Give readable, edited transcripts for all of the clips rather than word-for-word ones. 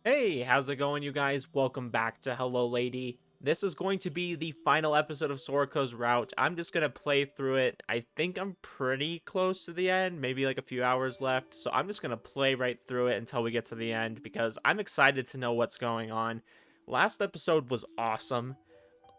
Hey, how's it going, you guys? Welcome back to Hello Lady. This is going to be the final episode of Sorako's Route. I'm just going to play through it. I think I'm pretty close to the end, maybe like a few hours left. So I'm just going to play right through it until we get to the end because I'm excited to know what's going on. Last episode was awesome.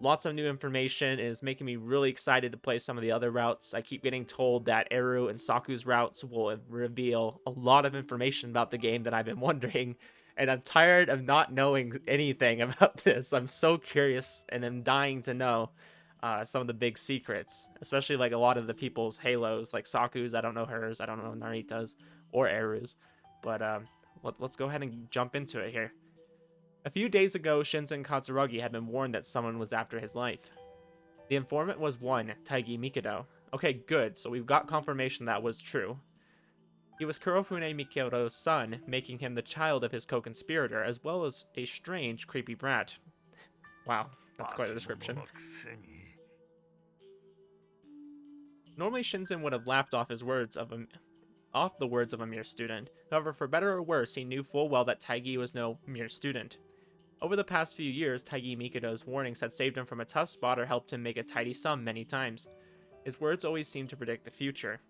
Lots of new information is making me really excited to play some of the other routes. I keep getting told that Eru and Saku's routes will reveal a lot of information about the game that I've been wondering, and I'm tired of not knowing anything about this. I'm so curious and I'm dying to know some of the big secrets, especially like a lot of the people's halos, like Saku's. I don't know hers, I don't know Narita's or Eru's, but let's go ahead and jump into it here. A few days ago, Shinzen Katsuragi had been warned that someone was after his life. The informant was one, Taigi Mikado. Okay, good, so we've got confirmation that was true. He was Kurofune Mikado's son, making him the child of his co-conspirator, as well as a strange, creepy brat. Wow, that's quite a description. Normally, Shinzen would have laughed off the words of a mere student. However, for better or worse, he knew full well that Taigi was no mere student. Over the past few years, Taigi Mikado's warnings had saved him from a tough spot or helped him make a tidy sum many times. His words always seemed to predict the future.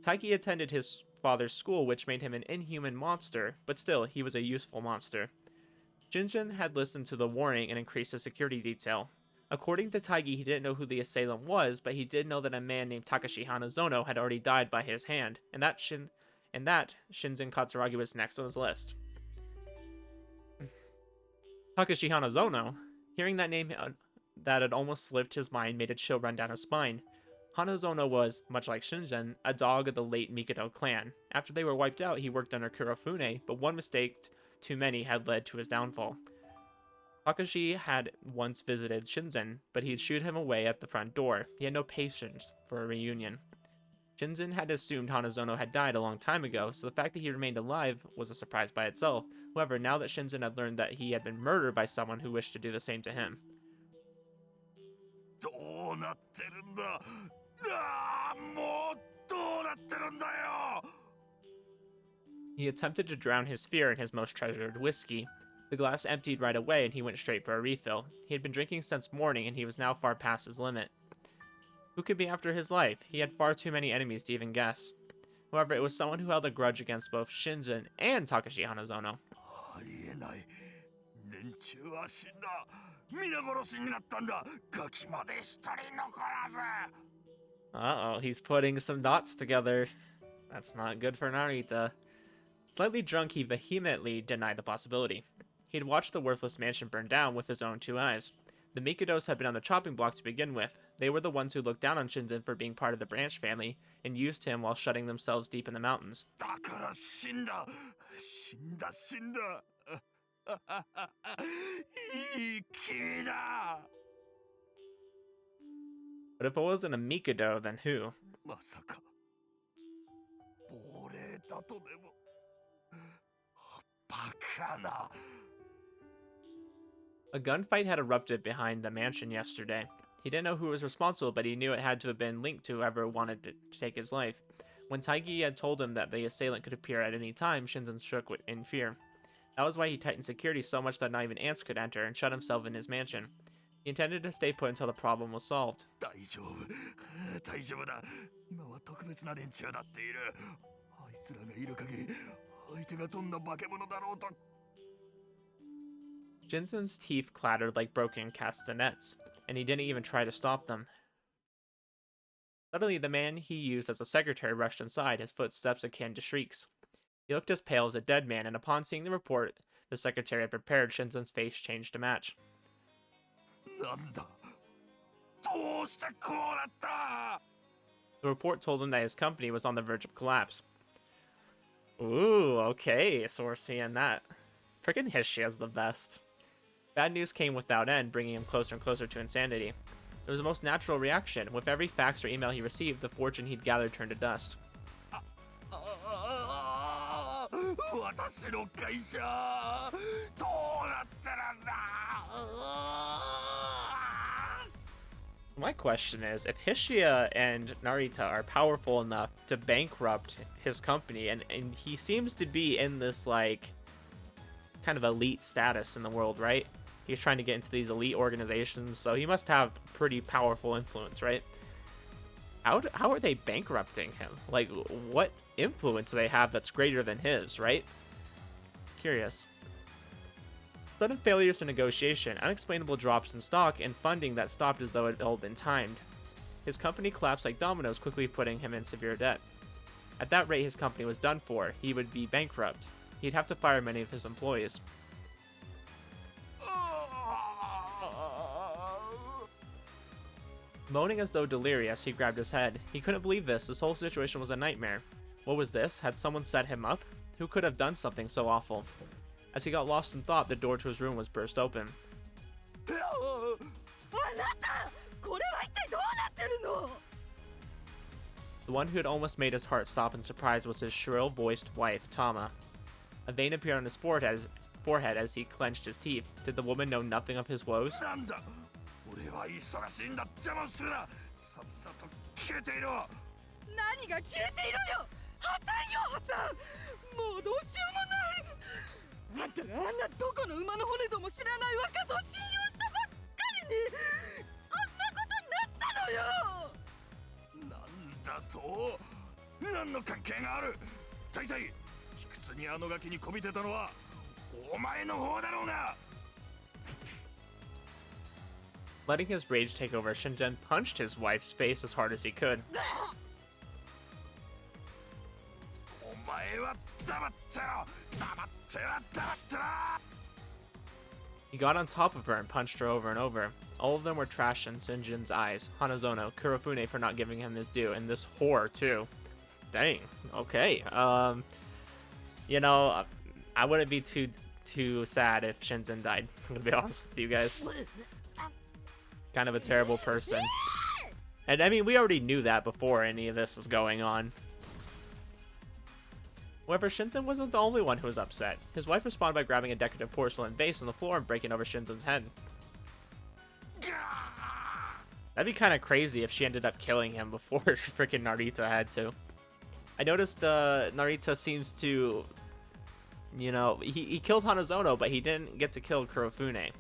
Taigi attended his father's school, which made him an inhuman monster, but still, he was a useful monster. Shinzen had listened to the warning and increased his security detail. According to Taigi, he didn't know who the assailant was, but he did know that a man named Takashi Hanazono had already died by his hand, and that Shinzen Katsuragi was next on his list. Takashi Hanazono, hearing that name that had almost slipped his mind, made a chill run down his spine. Hanazono was, much like Shinzen, a dog of the late Mikado clan. After they were wiped out, he worked under Kurofune, but one mistake too many had led to his downfall. Takashi had once visited Shinzen, but he'd shooed him away at the front door. He had no patience for a reunion. Shinzen had assumed Hanazono had died a long time ago, so the fact that he remained alive was a surprise by itself. However, now that Shinzen had learned that he had been murdered by someone who wished to do the same to him. He attempted to drown his fear in his most treasured whiskey. The glass emptied right away and he went straight for a refill. He had been drinking since morning and he was now far past his limit. Who could be after his life? He had far too many enemies to even guess. However, it was someone who held a grudge against both Shinzen and Takashi Hanazono. Uh-oh, he's putting some dots together. That's not good for Narita. Slightly drunk, he vehemently denied the possibility. He'd watched the worthless mansion burn down with his own two eyes. The Mikados had been on the chopping block to begin with. They were the ones who looked down on Shinzen for being part of the branch family and used him while shutting themselves deep in the mountains. But if it wasn't a Mikado, then who? A gunfight had erupted behind the mansion yesterday. He didn't know who was responsible, but he knew it had to have been linked to whoever wanted to take his life. When Taigi had told him that the assailant could appear at any time, Shinzen shook in fear. That was why he tightened security so much that not even ants could enter and shut himself in his mansion. He intended to stay put until the problem was solved. Shinzen's teeth clattered like broken castanets, and he didn't even try to stop them. Suddenly, the man he used as a secretary rushed inside, his footsteps akin to shrieks. He looked as pale as a dead man, and upon seeing the report the secretary had prepared, Shinzen's face changed to match. The report told him that his company was on the verge of collapse. Ooh, okay, so we're seeing that. Frickin' Hishia's the best. Bad news came without end, bringing him closer and closer to insanity. It was the most natural reaction. With every fax or email he received, the fortune he'd gathered turned to dust. My question is, if Hishia and Narita are powerful enough to bankrupt his company, and he seems to be in this, like, kind of elite status in the world, right? He's trying to get into these elite organizations, so he must have pretty powerful influence, right? How are they bankrupting him? Like, what influence do they have that's greater than his, right? Curious. Sudden failures to negotiation, unexplainable drops in stock, and funding that stopped as though it had all been timed. His company collapsed like dominoes, quickly putting him in severe debt. At that rate, his company was done for. He would be bankrupt. He'd have to fire many of his employees. Moaning as though delirious, he grabbed his head. He couldn't believe this. This whole situation was a nightmare. What was this? Had someone set him up? Who could have done something so awful? As he got lost in thought, the door to his room was burst open. The one who had almost made his heart stop in surprise was his shrill-voiced wife, Tama. A vein appeared on his forehead as he clenched his teeth. Did the woman know nothing of his woes? Letting his rage take over, Shinzen punched his wife's face as hard as he could. He got on top of her and punched her over and over. All of them were trash in Shinzen's eyes. Hanazono, Kurofune for not giving him his due, and this whore too. Dang. Okay. You know, I wouldn't be too sad if Shinzen died. I'm gonna be honest with you guys. Kind of a terrible person. And I mean, we already knew that before any of this was going on. However, Shinzen wasn't the only one who was upset. His wife responded by grabbing a decorative porcelain vase on the floor and breaking over Shinzen's head. That'd be kind of crazy if she ended up killing him before freaking Narita had to. I noticed Narita seems to, you know, he killed Hanazono, but he didn't get to kill Kurofune.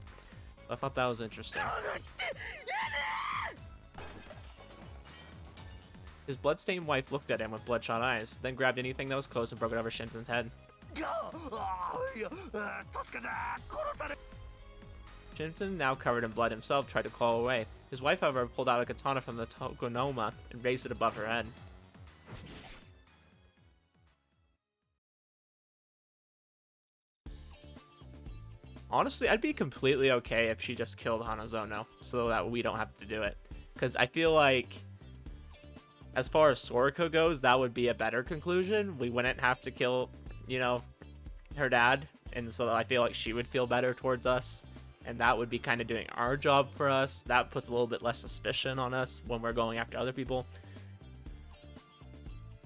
I thought that was interesting. His bloodstained wife looked at him with bloodshot eyes, then grabbed anything that was close and broke it over Shinzen's head. Shinzen, now covered in blood himself, tried to claw away. His wife, however, pulled out a katana from the tokonoma and raised it above her head. Honestly, I'd be completely okay if she just killed Hanazono so that we don't have to do it. Because I feel like, as far as Sorako goes, that would be a better conclusion. We wouldn't have to kill, you know, her dad. And so I feel like she would feel better towards us. And that would be kind of doing our job for us. That puts a little bit less suspicion on us when we're going after other people.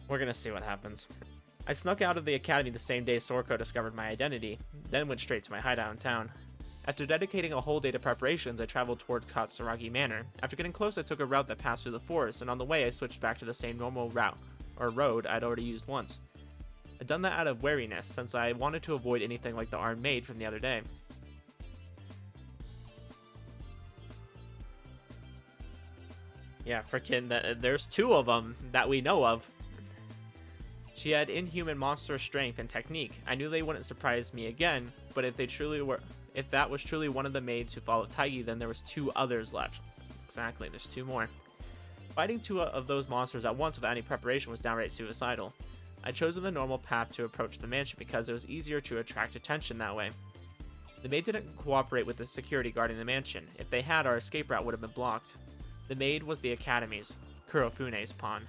We're going to see what happens. I snuck out of the academy the same day Sorako discovered my identity, then went straight to my hideout in town. After dedicating a whole day to preparations, I traveled toward Katsuragi Manor. After getting close, I took a route that passed through the forest, and on the way I switched back to the same normal road I'd already used once. I'd done that out of wariness, since I wanted to avoid anything like the armed maid from the other day. Yeah, frickin' there's two of them that we know of. She had inhuman monster strength and technique. I knew they wouldn't surprise me again, but if that was truly one of the maids who followed Taigi, then there was two others left. Exactly, there's two more. Fighting two of those monsters at once without any preparation was downright suicidal. I'd chosen the normal path to approach the mansion because it was easier to attract attention that way. The maid didn't cooperate with the security guarding the mansion. If they had, our escape route would have been blocked. The maid was the academy's, Kurofune's pawn.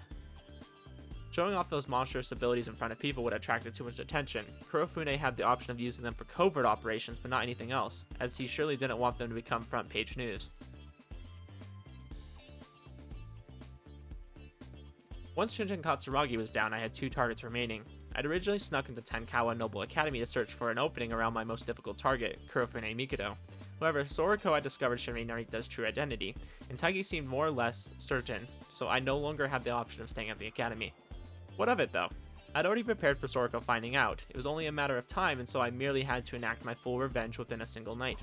Showing off those monstrous abilities in front of people would have attracted too much attention. Kurofune had the option of using them for covert operations, but not anything else, as he surely didn't want them to become front-page news. Once Shinzen Katsuragi was down, I had two targets remaining. I'd originally snuck into Tenkawa Noble Academy to search for an opening around my most difficult target, Kurofune Mikoto. However, Sorako had discovered Shinri Narita's true identity, and Taigi seemed more or less certain, so I no longer had the option of staying at the academy. What of it, though? I'd already prepared for Sorako finding out. It was only a matter of time, and so I merely had to enact my full revenge within a single night.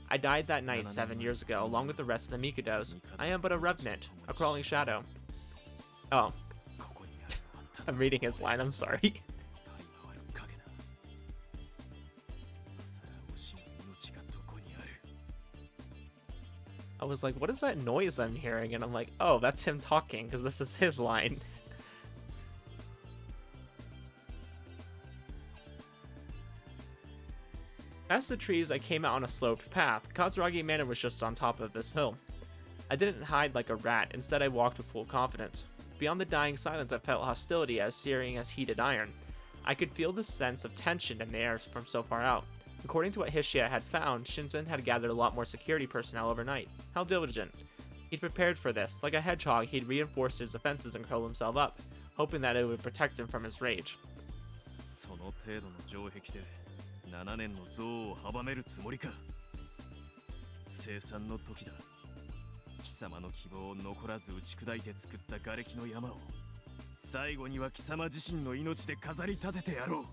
I died that night 7 years ago, along with the rest of the Mikudos. I am but a revenant, a crawling shadow. Oh. I'm reading his line, I'm sorry. I was like, what is that noise I'm hearing? And I'm like, oh, that's him talking, because this is his line. Past the trees, I came out on a sloped path. Katsuragi Manor was just on top of this hill. I didn't hide like a rat, instead I walked with full confidence. Beyond the dying silence, I felt hostility as searing as heated iron. I could feel the sense of tension in the air from so far out. According to what Hishia had found, Shinzen had gathered a lot more security personnel overnight. How diligent. He'd prepared for this. Like a hedgehog, he'd reinforced his defenses and curled himself up, hoping that it would protect him from his rage. 7年の像を阻めるつもりか。生産の時だ。貴様の希望を残らず打ち砕いて作った瓦礫の山を、最後には貴様自身の命で飾り立ててやろう。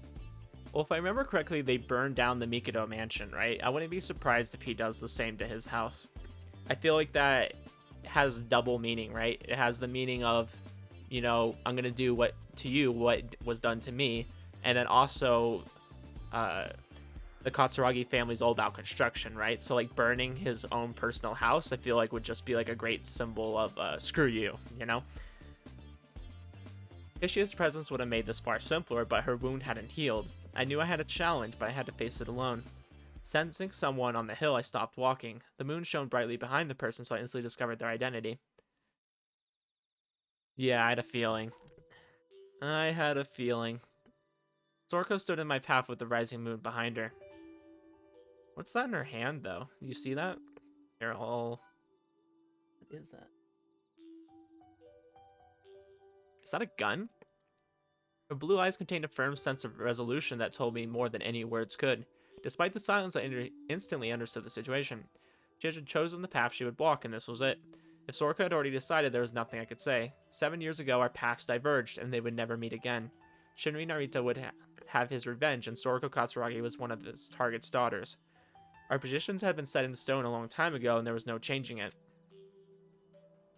Well, if I remember correctly, they burned down the Mikudo mansion, right? I wouldn't be surprised if he does the same to his house. I feel like that has double meaning, right? It has the meaning of, you know, I'm gonna do what to you what was done to me, and then also, the Katsuragi family is all about construction, right? So like burning his own personal house, I feel like would just be like a great symbol of screw you, you know? Ishia's presence would have made this far simpler, but her wound hadn't healed. I knew I had a challenge, but I had to face it alone. Sensing someone on the hill, I stopped walking. The moon shone brightly behind the person, so I instantly discovered their identity. Yeah, I had a feeling. Sorako stood in my path with the rising moon behind her. What's that in her hand, though? You see that? Here, what is that? Is that a gun? Her blue eyes contained a firm sense of resolution that told me more than any words could. Despite the silence, I instantly understood the situation. She had chosen the path she would walk, and this was it. If Soraka had already decided, there was nothing I could say. 7 years ago, our paths diverged, and they would never meet again. Shinri Narita would have his revenge, and Sorako Katsuragi was one of his target's daughters. Our positions had been set in stone a long time ago, and there was no changing it.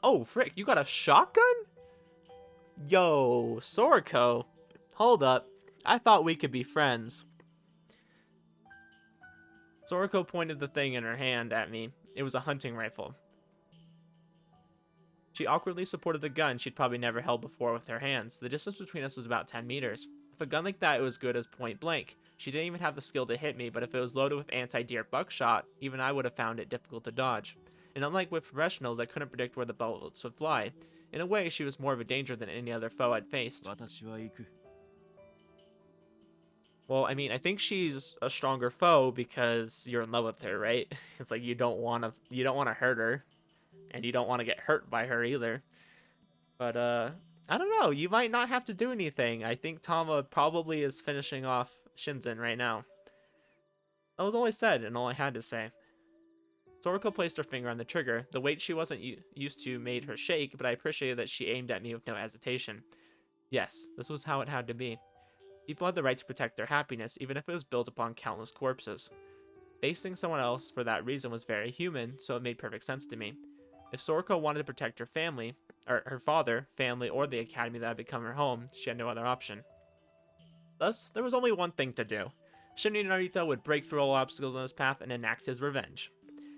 Oh, frick, you got a shotgun? Yo, Sorako. Hold up. I thought we could be friends. Sorako pointed the thing in her hand at me. It was a hunting rifle. She awkwardly supported the gun she'd probably never held before with her hands. The distance between us was about 10 meters. If a gun like that was good as point blank. She didn't even have the skill to hit me, but if it was loaded with anti-deer buckshot, even I would have found it difficult to dodge. And unlike with professionals, I couldn't predict where the bullets would fly. In a way, she was more of a danger than any other foe I'd faced. Well, I mean, I think she's a stronger foe because you're in love with her, right? It's like you don't want to hurt her, and you don't want to get hurt by her either. But I don't know. You might not have to do anything. I think Tama probably is finishing off Shinzen right now. That was all I said and all I had to say. Sorako placed her finger on the trigger. The weight she wasn't used to made her shake, but I appreciated that she aimed at me with no hesitation. Yes, this was how it had to be. People had the right to protect their happiness, even if it was built upon countless corpses. Facing someone else for that reason was very human, so it made perfect sense to me. If Sorako wanted to protect her family, or her father, family, or the academy that had become her home, she had no other option. Thus, there was only one thing to do. Shinri Narita would break through all obstacles on his path and enact his revenge.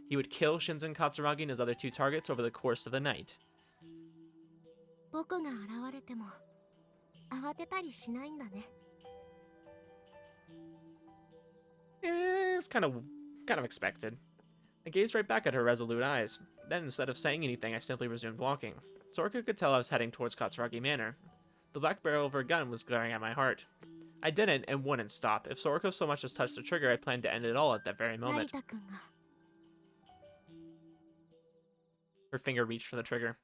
He would kill Shinzen Katsuragi and his other two targets over the course of the night. It was kind of expected. I gazed right back at her resolute eyes. Then, instead of saying anything, I simply resumed walking. Soraka could tell I was heading towards Katsuragi Manor. The black barrel of her gun was glaring at my heart. I didn't and wouldn't stop. If Sorako so much as touched the trigger, I planned to end it all at that very moment. Her finger reached for the trigger.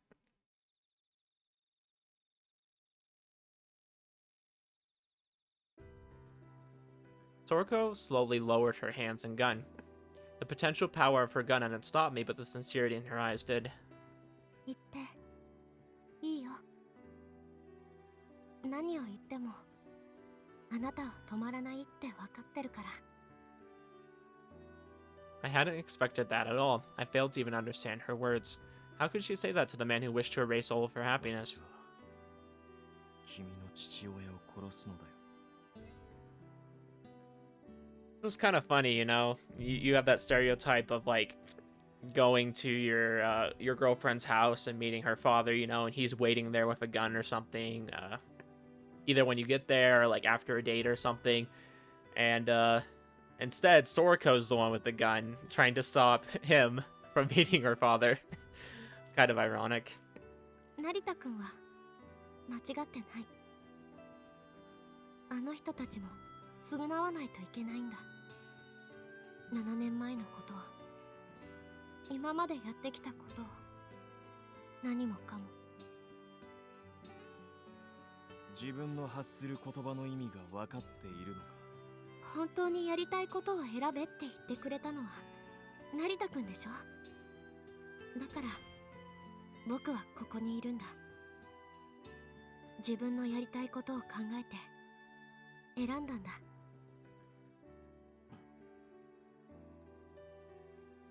Sorako slowly lowered her hands and gun. The potential power of her gun hadn't stopped me, but the sincerity in her eyes did. あなたは止まらないって分かってるから。 I hadn't expected that at all. I failed to even understand her words. How could she say that to the man who wished to erase all of her happiness? 君の父親を殺すのだよ。 This is kind of funny, you know? You have that stereotype of, like, going to your girlfriend's house and meeting her father, you know, and he's waiting there with a gun or something, either when you get there or, like, after a date or something. And, instead, Sorako's the one with the gun, trying to stop him from meeting her father. It's kind of ironic. 成田くんは間違ってない。あの人たちも償わないといけないんだ。7年前のことを、今までやってきたことを、何もかも。自分の発する言葉の意味が分かっているのか。本当にやりたいことを選べって言ってくれたのは成田くんでしょ。だから僕はここにいるんだ。自分のやりたいことを考えて選んだんだ。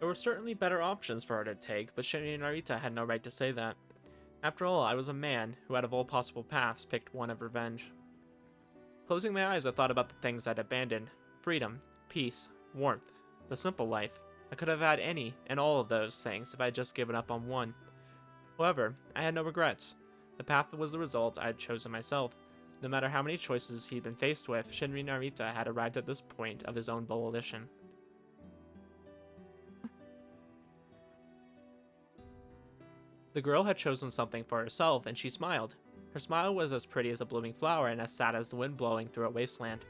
There were certainly better options for her to take, but Shinji and Narita had no right to say that. After all, I was a man who, out of all possible paths, picked one of revenge. Closing my eyes, I thought about the things I'd abandoned. Freedom, peace, warmth, the simple life. I could have had any and all of those things if I had just given up on one. However, I had no regrets. The path that was the result I had chosen myself. No matter how many choices he'd been faced with, Shinri Narita had arrived at this point of his own volition. The girl had chosen something for herself, and she smiled. Her smile was as pretty as a blooming flower and as sad as the wind blowing through a wasteland.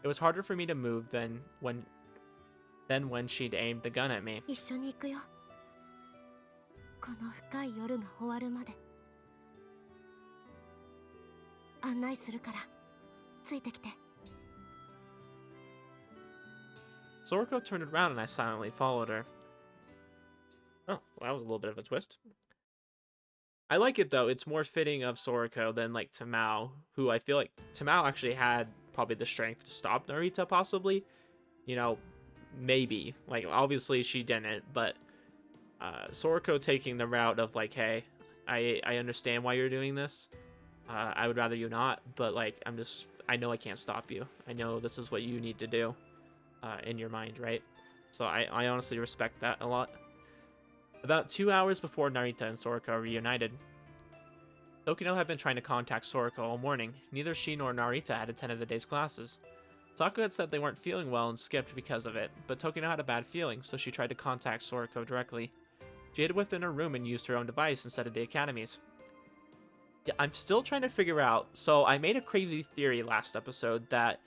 It was harder for me to move than when she'd aimed the gun at me. 一緒に行くよ。この深い夜が終わるまで。案内するから、ついてきて。 Sorako turned around and I silently followed her. Oh, well, that was a little bit of a twist. I like it though. It's more fitting of Sorako than like Tamao, who I feel like Tamao actually had probably the strength to stop Narita, possibly. You know, maybe. Like, obviously she didn't, but Sorako taking the route of like, hey, I understand why you're doing this. I would rather you not, but like, I know I can't stop you. I know this is what you need to do in your mind, right? So I honestly respect that a lot. About 2 hours before Narita and Sorako reunited, Tokino had been trying to contact Sorako all morning. Neither she nor Narita had attended the day's classes. Saku had said they weren't feeling well and skipped because of it, but Tokino had a bad feeling, so she tried to contact Sorako directly. She hid within her room and used her own device instead of the Academy's. Yeah, I'm still trying to figure out, so I made a crazy theory last episode that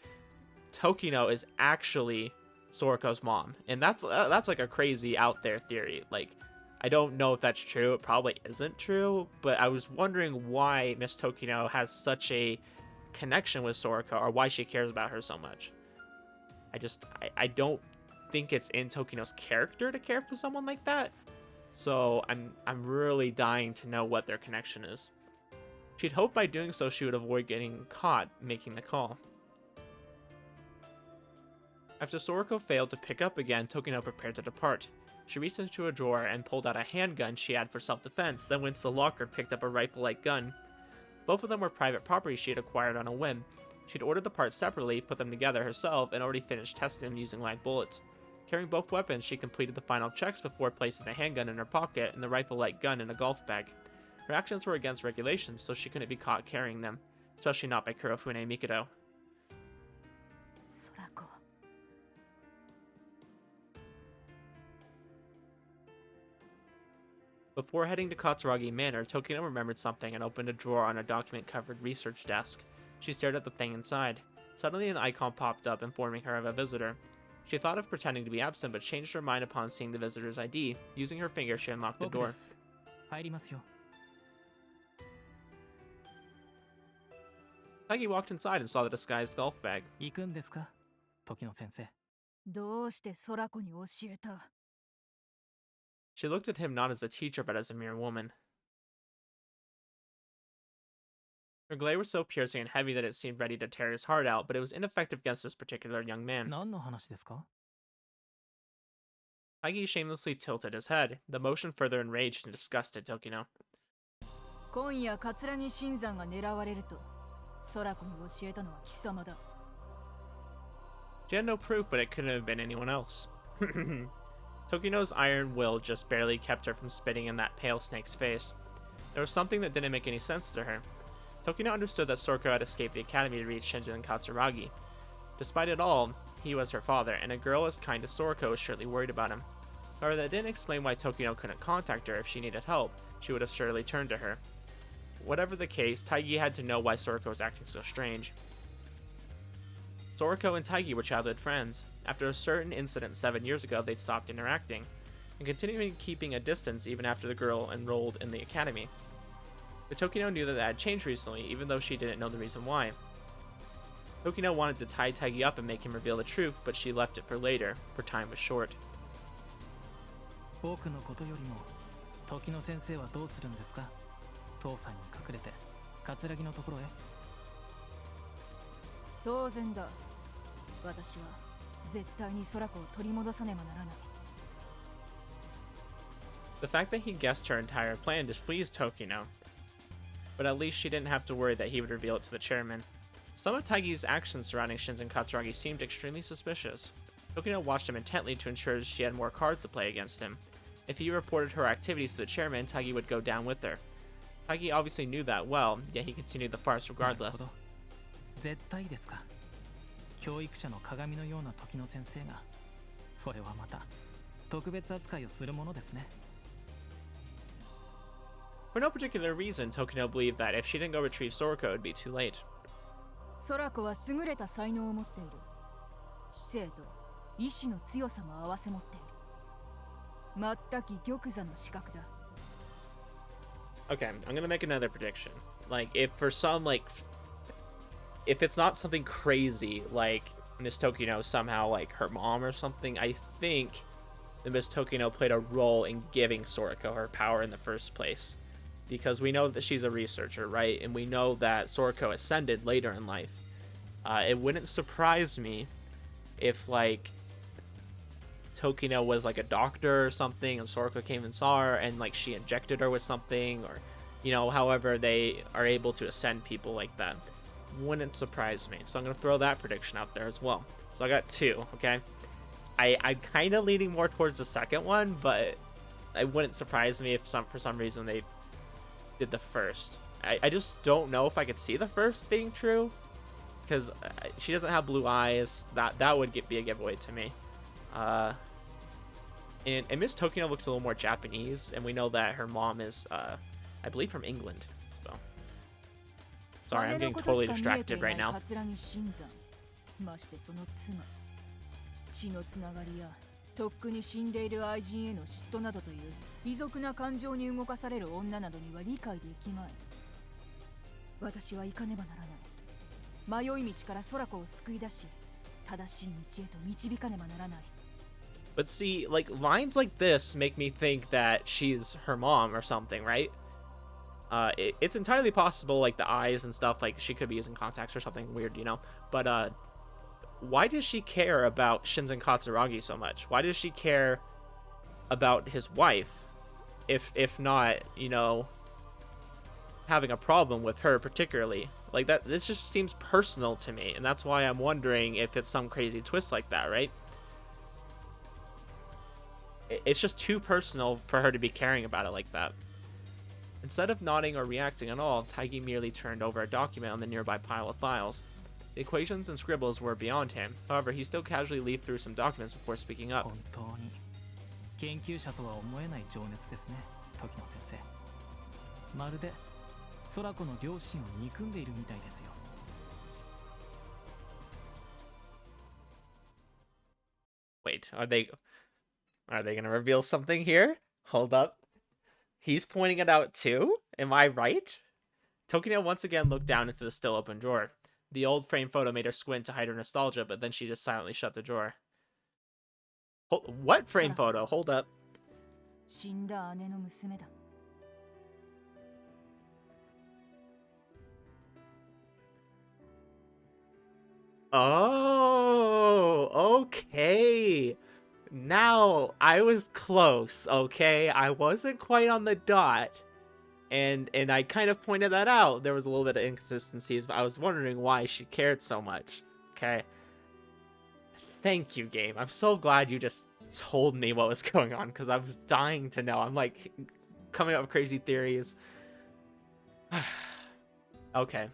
Tokino is actually Sorako's mom, and that's like a crazy out there theory. Like, I don't know if that's true. It probably isn't true, but I was wondering why Miss Tokino has such a connection with Sorako, or why she cares about her so much. I don't think it's in Tokino's character to care for someone like that. So I'm really dying to know what their connection is. She'd hoped by doing so she would avoid getting caught making the call. After Sorako failed to pick up again, Tokino prepared to depart. She reached into a drawer and pulled out a handgun she had for self-defense, then went to the locker and picked up a rifle-like gun. Both of them were private property she had acquired on a whim. She'd ordered the parts separately, put them together herself, and already finished testing them using live bullets. Carrying both weapons, she completed the final checks before placing the handgun in her pocket and the rifle-like gun in a golf bag. Her actions were against regulations, so she couldn't be caught carrying them, especially not by Kurofune Mikado. ソラコ。 Before heading to Katsuragi Manor, Tokino remembered something and opened a drawer on a document-covered research desk. She stared at the thing inside. Suddenly an icon popped up informing her of a visitor. She thought of pretending to be absent, but changed her mind upon seeing the visitor's ID. Using her finger, she unlocked the door. 入りますよ。 Tagi walked inside and saw the disguised golf bag. 行くんですか、時野先生。どうして空子に教えた？ She looked at him not as a teacher, but as a mere woman. Her glare was so piercing and heavy that it seemed ready to tear his heart out, but it was ineffective against this particular young man. 何の話ですか？ Taigi shamelessly tilted his head. The motion further enraged and disgusted Tokino. 今夜桂木新山が狙われると空子に教えたのは貴様だ。 She had no proof, but it couldn't have been anyone else. Tokino's iron will just barely kept her from spitting in that pale snake's face. There was something that didn't make any sense to her. Tokino understood that Sorako had escaped the academy to reach Shinzen Katsuragi. Despite it all, he was her father, and a girl as kind as Sorako was surely worried about him. However, that didn't explain why Tokino couldn't contact her if she needed help. She would have surely turned to her. Whatever the case, Taigi had to know why Sorako was acting so strange. Sorako and Taigi were childhood friends. After a certain incident 7 years ago, they'd stopped interacting, and continuing keeping a distance even after the girl enrolled in the academy. But Tokino knew that had changed recently, even though she didn't know the reason why. Tokino wanted to tie Taigi up and make him reveal the truth, but she left it for later, for time was short. 僕のことよりも時野先生はどうするんですか？父さんに隠れて桂木のところへ。当然だ。私は絶対に空子を取り戻さねばならない。 The fact that he guessed her entire plan displeased Tokino, but at least she didn't have to worry that he would reveal it to the chairman. Some of Taigi's actions surrounding Shinzen Katsuragi seemed extremely suspicious. Tokino watched him intently to ensure she had more cards to play against him. If he reported her activities to the chairman, Taigi would go down with her. Taigi obviously knew that well, yet he continued the farce regardless. 絶対ですか。教育者の鏡のような時野先生が、それはまた特別扱いをするものですね。For no particular reason, Tokino believed that if she didn't go retrieve Sorako, it would be too late. 空子は優れた才能を持っている。知性と意志の強さも併せ持っている。全き玉座の資格だ。 Okay, I'm gonna make another prediction. Like, if for some, like, if it's not something crazy, like Miss Tokino somehow, like, her mom or something, I think that Miss Tokino played a role in giving Sorako her power in the first place. Because we know that she's a researcher, right? And we know that Sorako ascended later in life. It wouldn't surprise me if, like, Tokino was like a doctor or something and Sorako came and saw her and like she injected her with something, or, you know, however they are able to ascend people like that. Wouldn't surprise me. So I'm going to throw that prediction out there as well. So I got two, okay? I'm kind of leaning more towards the second one, but it wouldn't surprise me if for some reason they did the first. I just don't know if I could see the first being true, because she doesn't have blue eyes. That would be a giveaway to me. And Miss Tokino looks a little more Japanese, and we know that her mom is, I believe, from England. So, sorry, I'm getting totally distracted right now. ましてその妻。血のつながりやとっくに死んでいる愛人への嫉妬などという卑俗な感情に動かされる女などには理解できまい。私は行かねばならない。迷い道から空子を救い出し、正しい道へと導かねばならない。 But see, like, lines like this make me think that she's her mom or something, right? It's entirely possible, like, the eyes and stuff, like, she could be using contacts or something weird, you know? But, why does she care about Shinzen Katsuragi so much? Why does she care about his wife, if not, you know, having a problem with her particularly? Like, that, this just seems personal to me, and that's why I'm wondering if it's some crazy twist like that, right? It's just too personal for her to be caring about it like that. Instead of nodding or reacting at all, Taigi merely turned over a document on the nearby pile of files. The equations and scribbles were beyond him. However, he still casually leafed through some documents before speaking up. 本当に研究者とは思えない情熱ですね、時野先生。まるで空子の両親を憎んでいるみたいですよ。Wait, are they gonna reveal something here? Hold up. He's pointing it out too? Am I right? Tokino once again looked down into the still open drawer. The old frame photo made her squint to hide her nostalgia, but then she just silently shut the drawer. What frame photo? Hold up. 死んだ姉の娘だ。Oh, okay. Now, I was close, okay? I wasn't quite on the dot. And I kind of pointed that out. There was a little bit of inconsistencies, but I was wondering why she cared so much. Okay. Thank you, game. I'm so glad you just told me what was going on, because I was dying to know. I'm like coming up with crazy theories. Okay.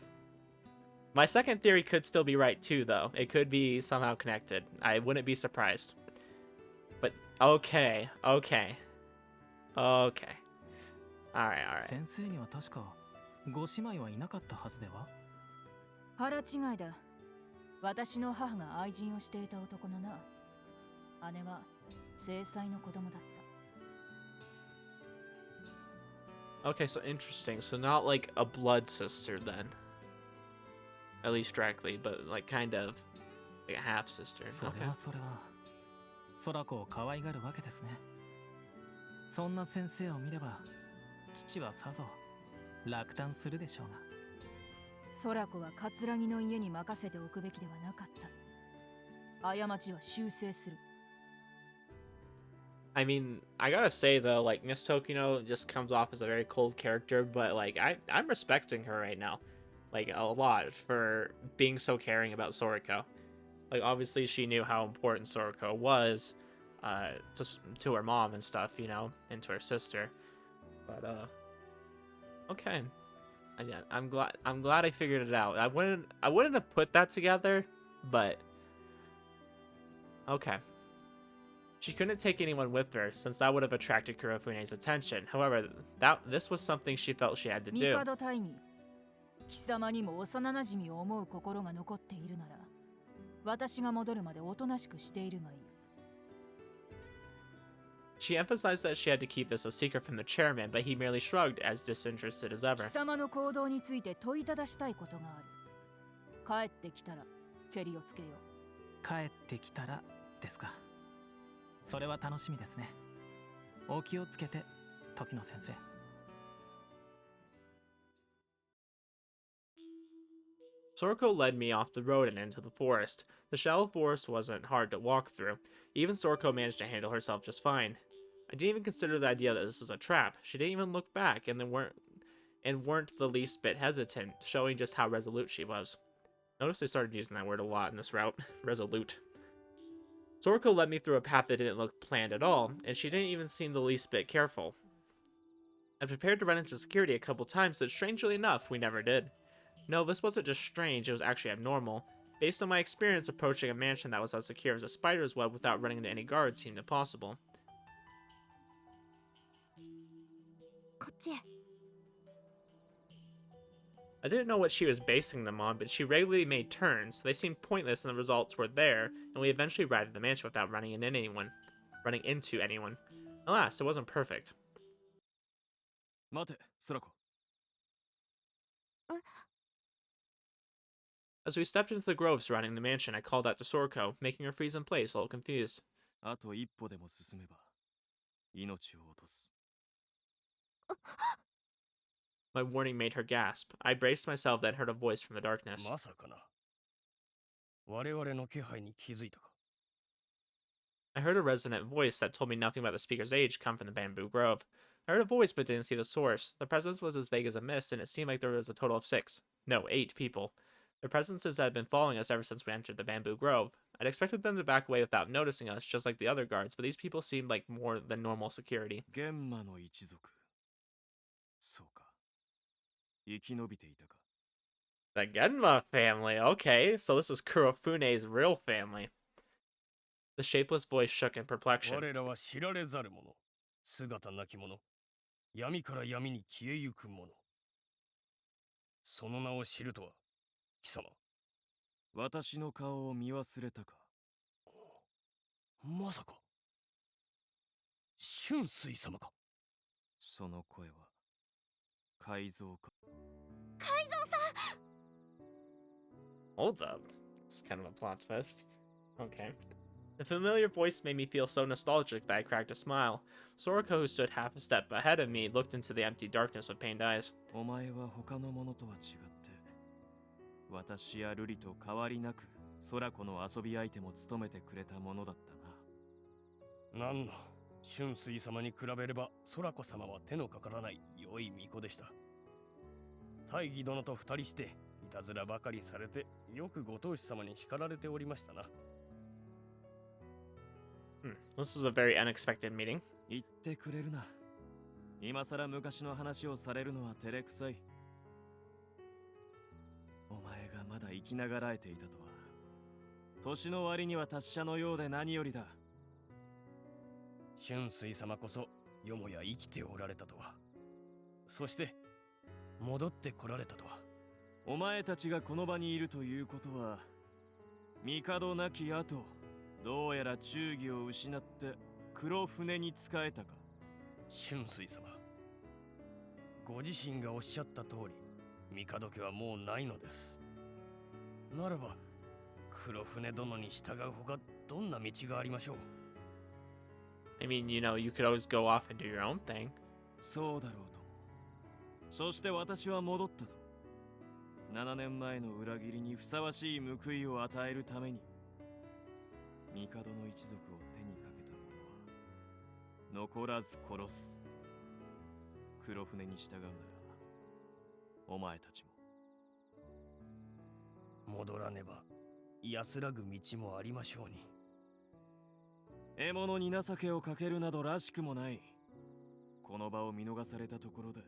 My second theory could still be right too, though. It could be somehow connected. I wouldn't be surprised. But okay. Alright. 先生には確かご姉妹はいなかったはずでは。腹違いだ。私の母が愛人をしていた男のな。姉は正妻の子供だった。 Okay, so interesting. So not like a blood sister then. At least directly, but like kind of like a half sister. それはそれは空子を可愛がるわけですね。そんな先生を見れば父はさぞ落胆するでしょうが。空子は葛城の家に任せておくべきではなかった。過ちは修正する。 I mean, I gotta say though, like Miss Tokino just comes off as a very cold character, but like I'm respecting her right now, like a lot for being so caring about Sorako. Like obviously she knew how important Sorako was, to her mom and stuff, you know, and to her sister. But okay, yeah, I'm glad I figured it out. I wouldn't have put that together, but okay. She couldn't take anyone with her, since that would have attracted Kurofune's attention. However, this was something she felt she had to do. 帝大義、貴様にも幼馴染を思う心が残っているなら、私が戻るまでおとなしくしているがいい。 She emphasized that she had to keep this a secret from the chairman, but he merely shrugged, as disinterested as ever. 貴様の行動について問いただしたいことがある。帰ってきたら、ケリをつけよう。帰ってきたらですか。それは楽しみですね。お気をつけて、時野先生。Sorako led me off the road and into the forest. The shallow forest wasn't hard to walk through. Even Sorako managed to handle herself just fine. I didn't even consider the idea that this was a trap. She didn't even look back, and weren't the least bit hesitant, showing just how resolute she was. Notice they started using that word a lot in this route. Resolute. Sorako led me through a path that didn't look planned at all, and she didn't even seem the least bit careful. I prepared to run into security a couple times, but strangely enough, we never did. No, this wasn't just strange, it was actually abnormal. Based on my experience, approaching a mansion that was as secure as a spider's web without running into any guards seemed impossible. こっちへ。 I didn't know what she was basing them on, but she regularly made turns. They seemed pointless and the results were there, and we eventually arrived at the mansion without running into anyone. Alas, it wasn't perfect. 待て、空子。 As we stepped into the grove surrounding the mansion, I called out to Sorako, making her freeze in place, a little confused. あと一歩でも進めば命を落とす。 My warning made her gasp. I braced myself, then heard a voice from the darkness. まさかな。我々の気配に気づいたか。 I heard a resonant voice that told me nothing about the speaker's age come from the bamboo grove. I heard a voice but didn't see the source. The presence was as vague as a mist, and it seemed like there was a total of 8 people. Their presences had been following us ever since we entered the bamboo grove. I'd expected them to back away without noticing us, just like the other guards, but these people seemed like more than normal security. 玄馬の一族。そうか。生き延びていたか。 The Genma family, okay, so this is Kurofune's real family. The shapeless voice shook in perplexion. 我らは知られざる者。姿なき者。闇から闇に消えゆく者。その名を知るとは、貴様。私の顔を見忘れたか。まさか。春水様か。その声は改造か。 Hold up. It's kind of a plot twist. Okay. The familiar voice made me feel so nostalgic that I cracked a smile. Sorako, who stood half a step ahead of me, looked into the empty darkness with pained eyes. お前は他の者とは違って、私や瑠璃と変わりなく空子の遊び相手も務めてくれたものだったな。なんの春水様に比べれば空子様は手のかからない良い巫女でした。大義殿と二人していたずらばかりされてよくご当主様に叱られておりましたな。This was a very unexpected meeting. 言ってくれるな。今さら昔の話をされるのは照れくさい。お前がまだ生きながらえていたとは。年の割には達者のようで何よりだ。春水様こそよもや生きておられたとは。そして戻ってこられたとは。お前たちがこの場にいるということは、帝なき後、どうやら忠義を失って黒船に仕えたか。春水様、ご自身がおっしゃった通り帝家はもうないのです。ならば黒船殿に従うほかどんな道がありましょう。 I mean, you know, you could always go off and do your own thing. そうだろうと。そして私は戻ったぞ。7年前の裏切りにふさわしい報いを与えるために。帝の一族を手にかけた者は残らず殺す。黒船に従うならお前たちも。戻らねば安らぐ道もありましょうに。獲物に情けをかけるなどらしくもない。この場を見逃されたところで、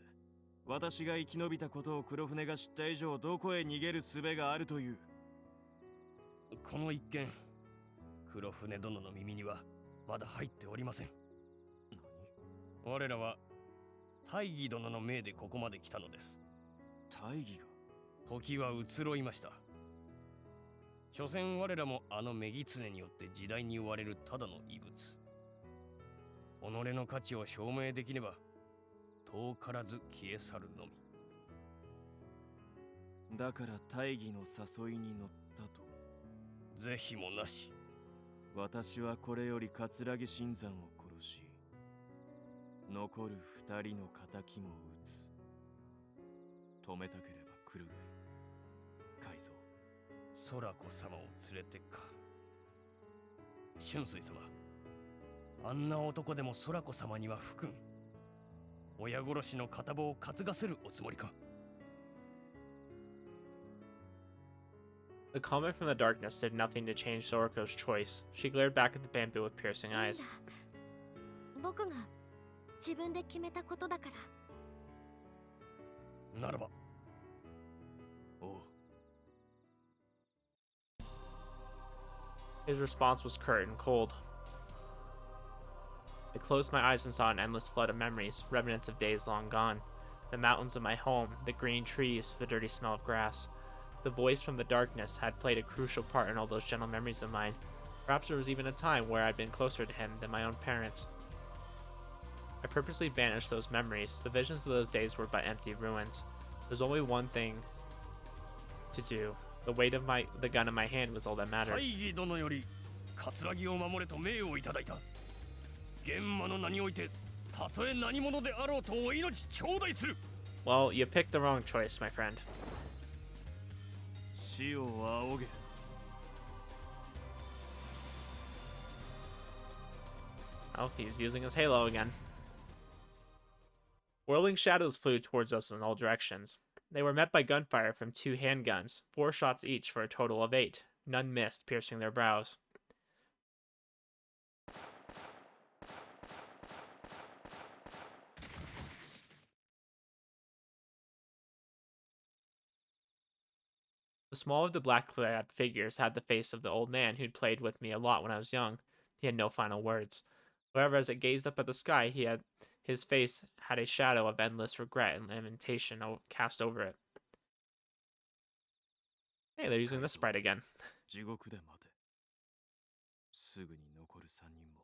私が生き延びたことを黒船が知った以上どこへ逃げる術があるという。この一件、黒船殿の耳にはまだ入っておりません。我らは大義殿の命でここまで来たのです。大義が？時は移ろいました。所詮我らもあの女狐によって時代に追われるただの異物。己の価値を証明できねば遠からず消え去るのみ。だから大義の誘いに乗ったと。是非もなし。私はこれより桂木新山を殺し、残る二人の仇も討つ。止めたければ来るがいい。海蔵、空子様を連れてか。春水様、あんな男でも空子様には不君。親殺しの片棒を担がせるおつもりか。 The comment from the darkness did nothing to change Sorako's choice. She glared back at the bamboo with piercing eyes. 僕が自分で決めたことだから。ならば。おう。 His response was curt and cold. I closed my eyes and saw an endless flood of memories, remnants of days long gone. The mountains of my home, the green trees, the dirty smell of grass. The voice from the darkness had played a crucial part in all those gentle memories of mine. Perhaps there was even a time where I'd been closer to him than my own parents. I purposely banished those memories. The visions of those days were but empty ruins. There's only one thing to do. The weight of the gun in my hand was all that mattered. 大義殿より葛城を守れと命をいただいた。現場の名においてたとえ何者であろうとお命頂戴する。 Well, you picked the wrong choice, my friend. 死を仰げ。 Oh, he's using his halo again. Whirling shadows flew towards us in all directions. They were met by gunfire from 2 handguns, 4 shots each for a total of 8. None missed, piercing their brows. The small of the black-clad figures had the face of the old man who'd played with me a lot when I was young. He had no final words. However, as it gazed up at the sky, his face had a shadow of endless regret and lamentation cast over it. Hey, they're using this sprite again. 地獄で待て。すぐに残る3人も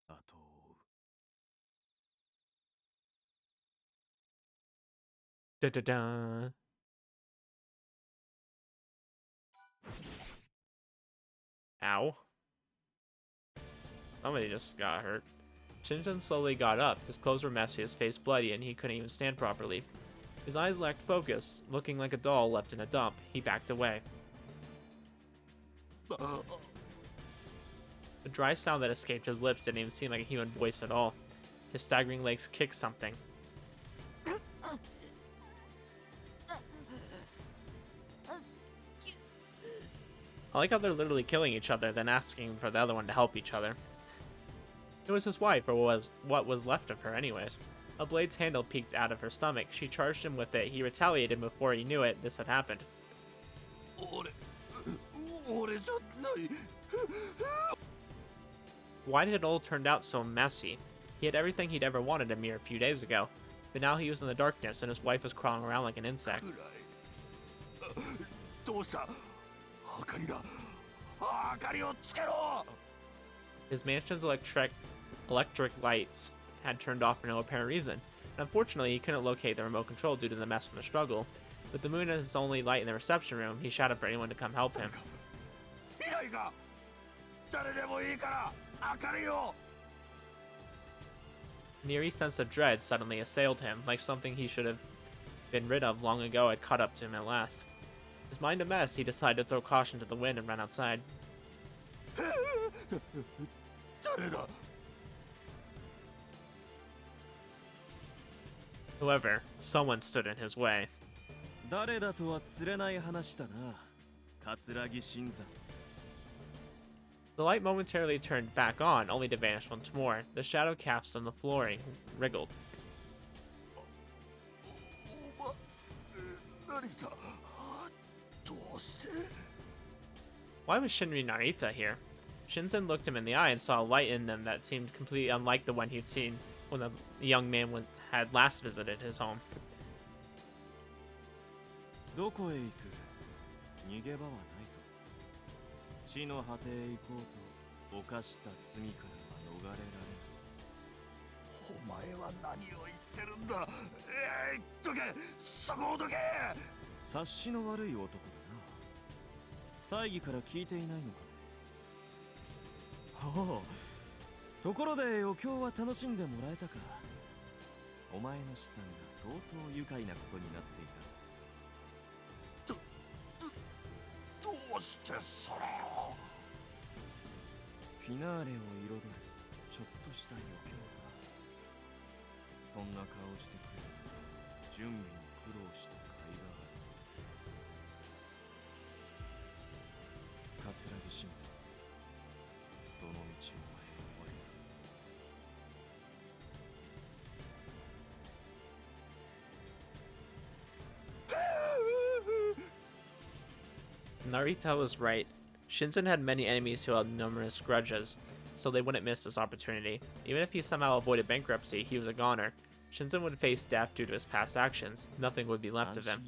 後を追う。 Da-da-da. Ow. Somebody just got hurt. Shinzen slowly got up. His clothes were messy, his face bloody, and he couldn't even stand properly. His eyes lacked focus. Looking like a doll left in a dump, he backed away. The dry sound that escaped his lips didn't even seem like a human voice at all. His staggering legs kicked something. I like how they're literally killing each other, then asking for the other one to help each other. It was his wife, or what was left of her anyways. A blade's handle peeked out of her stomach. She charged him with it. He retaliated. Before he knew it, this had happened. Why did it all turn out so messy? He had everything he'd ever wanted a mere few days ago, but now he was in the darkness and his wife was crawling around like an insect. His mansion's electric lights had turned off for no apparent reason, and unfortunately he couldn't locate the remote control due to the mess from the struggle. With the moon as his only light in the reception room, he shouted for anyone to come help him. An eerie sense of dread suddenly assailed him, like something he should have been rid of long ago had caught up to him at last. His mind a mess, he decided to throw caution to the wind and run outside. However, someone stood in his way. The light momentarily turned back on, only to vanish once more. The shadow cast on the flooring wriggled. Why was Shinri Narita here? Shinzen looked him in the eye and saw a light in them that seemed completely unlike the one he'd seen when the young man had last visited his home. Narita was right. Shinzen had many enemies who held numerous grudges, so they wouldn't miss this opportunity. Even if he somehow avoided bankruptcy, he was a goner. Shinzen would face death due to his past actions. Nothing would be left of him.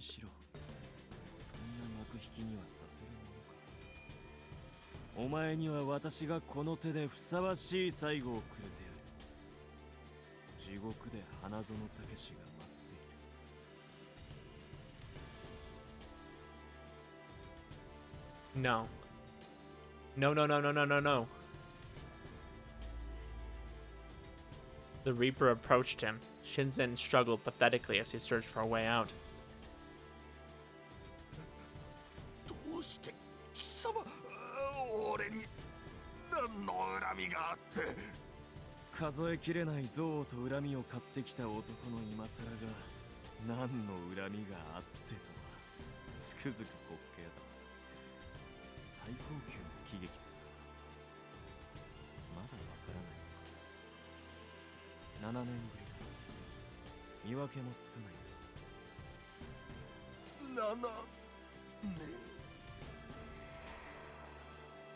No. No, no, no, no, no, no, no. The Reaper approached him. Shinzen struggled pathetically as he searched for a way out.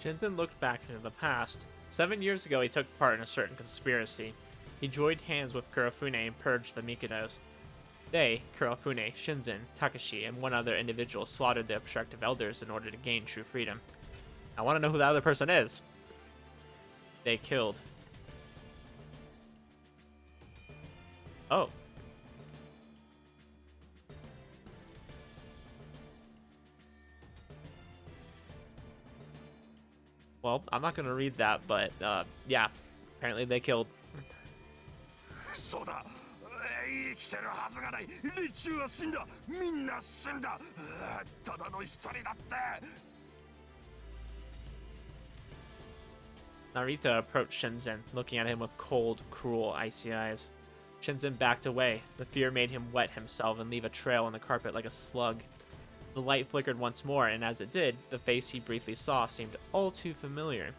Shinzen looked back into the past. 7 years ago, he took part in a certain conspiracy. He joined hands with Kurofune and purged the Mikados. They, Kurofune, Shinzen, Takashi, and one other individual slaughtered the obstructive elders in order to gain true freedom. I want to know who the other person is. They killed. Oh. Well, I'm not going to read that, but yeah, apparently they killed. Narita approached Shinzen, looking at him with cold, cruel, icy eyes. Shinzen backed away. The fear made him wet himself and leave a trail on the carpet like a slug. The light flickered once more, and as it did, the face he briefly saw seemed all too familiar.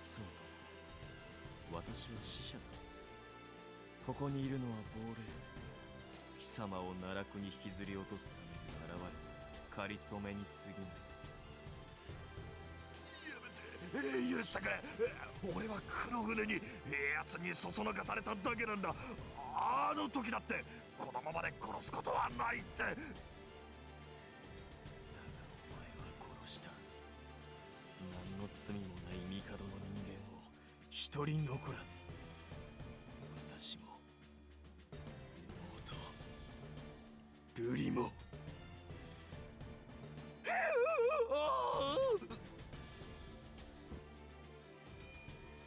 So, 私は死者だ。ここにいるのは亡霊。貴様を奈落に引きずり落とすために現れ、仮初めに過ぎない。やめて、許してくれ。俺は黒船にやつにそそのかされただけなんだ。あの時だってこのままで殺すことはないって。だがお前は殺した。何の罪もない帝の人間を一人残らず、私も妹瑠璃も。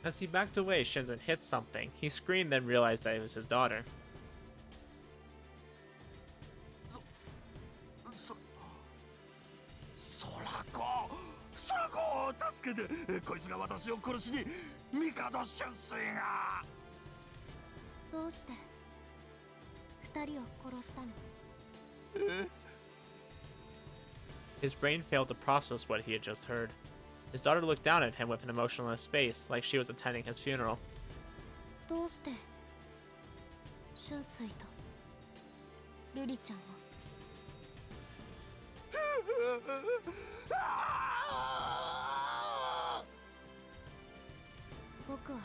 As he backed away, Shinzen hit something. He screamed, then realized that it was his daughter. ソラコを助けて。こいつが私を殺しに帝春水が。どうして二人を殺したの？ His brain failed to process what he had just heard. His daughter looked down at him with an emotionless face, like she was attending his funeral. どうして春水と瑠璃ちゃんを？ 僕は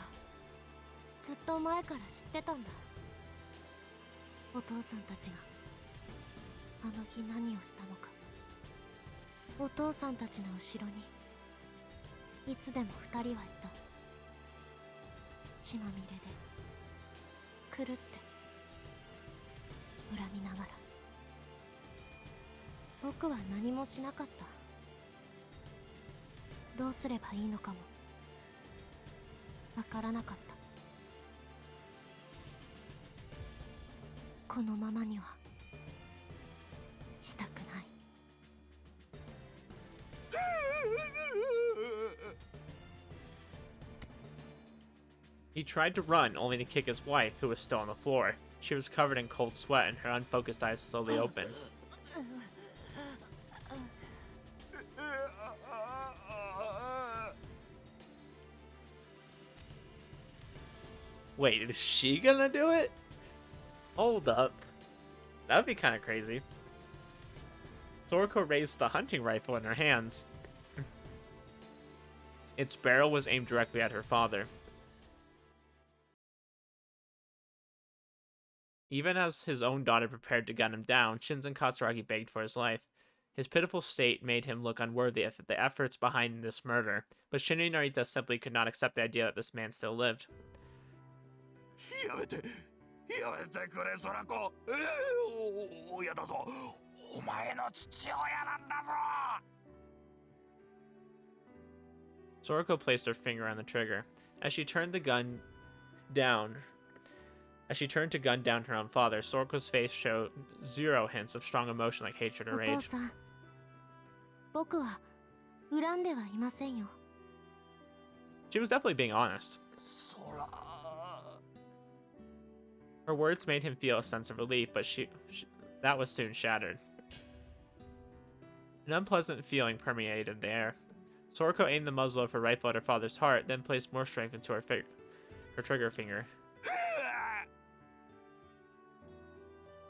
ずっと前から知ってたんだ。お父さんたちがあの日何をしたのか。お父さんたちの後ろにいつでも二人はいた。血まみれで狂って恨みながら。僕は何もしなかった。どうすればいいのかもわからなかった。このままにはしたくない。He tried to run, only to kick his wife, who was still on the floor. She was covered in cold sweat, and her unfocused eyes slowly opened. Wait, is she gonna do it? Hold up. That'd be kind of crazy. Sorako raised the hunting rifle in her hands. Its barrel was aimed directly at her father. Even as his own daughter prepared to gun him down, Shinzen Katsuragi begged for his life. His pitiful state made him look unworthy of the efforts behind this murder, but Shin and Narita simply could not accept the idea that this man still lived. やめてくれ、ソラコ。親だぞ。お前の父親なんだぞ。 Sorako placed her finger on the trigger. As she turned to gun down her own father, Sorako's face showed zero hints of strong emotion like hatred or お rage. 父さん、僕は恨んではいませんよ。 She was definitely being honest. ソラ。 Her words made him feel a sense of relief, but that was soon shattered. An unpleasant feeling permeated the air. Sorako aimed the muzzle of her rifle at her father's heart, then placed more strength into her trigger finger.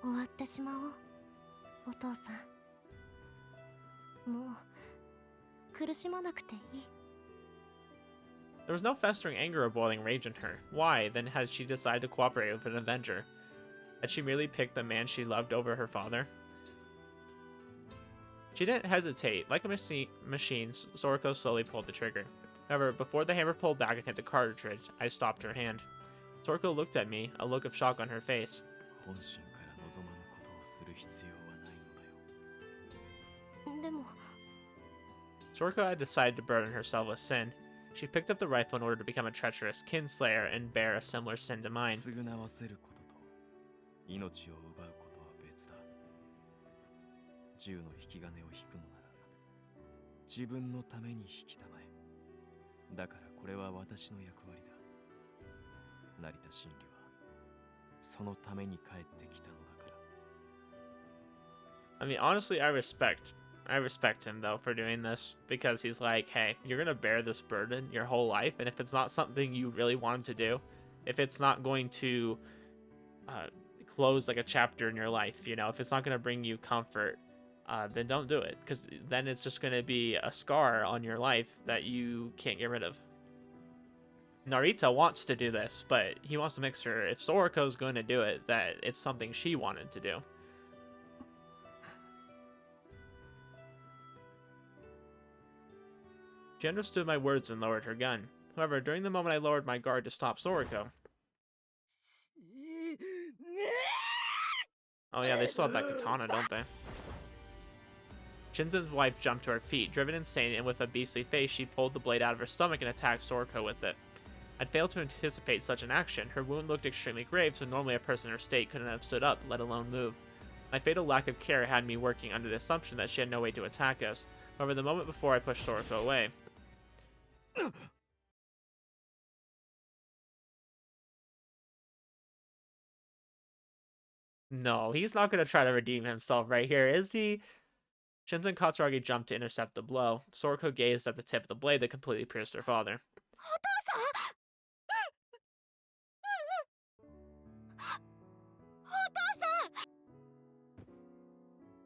終わってしまおう、お父さん。もう苦しまなくていい。 There was no festering anger or boiling rage in her. Why, then, had she decided to cooperate with an avenger? Had she merely picked the man she loved over her father? She didn't hesitate. Like a machine, Sorako slowly pulled the trigger. However, before the hammer pulled back and hit the cartridge, I stopped her hand. Sorako looked at me, a look of shock on her face. 本心から望まぬことをする必要はないのだよ。でも Sorako had decided to burden herself with sin. She picked up the rifle in order to become a treacherous kinslayer and bear a similar sin to mine. 償わせることと命を奪うことは別だ。銃の引き金を引くのなら自分のために引きたまえ。だからこれは私の役割だ。成田真理はそのために帰ってきたのだから。I mean, honestly, I respect him though for doing this, because he's like, hey, you're gonna bear this burden your whole life, and if it's not something you really wanted to do, if it's not going to close like a chapter in your life, you know, if it's not gonna bring you comfort, then don't do it, because then it's just gonna be a scar on your life that you can't get rid of. Narita wants to do this, but he wants to make sure if Sorako's going to do it, that it's something she wanted to do. She understood my words and lowered her gun. However, during the moment I lowered my guard to stop Sorako... Oh yeah, they still have that katana, don't they? Shinzen's wife jumped to her feet, driven insane, and with a beastly face, she pulled the blade out of her stomach and attacked Sorako with it. I'd failed to anticipate such an action. Her wound looked extremely grave, so normally a person in her state couldn't have stood up, let alone move. My fatal lack of care had me working under the assumption that she had no way to attack us. However, the moment before I pushed Sorako away... No, he's not going to try to redeem himself right here, is he? Shinzen Katsuragi jumped to intercept the blow. Sorako gazed at the tip of the blade that completely pierced her father.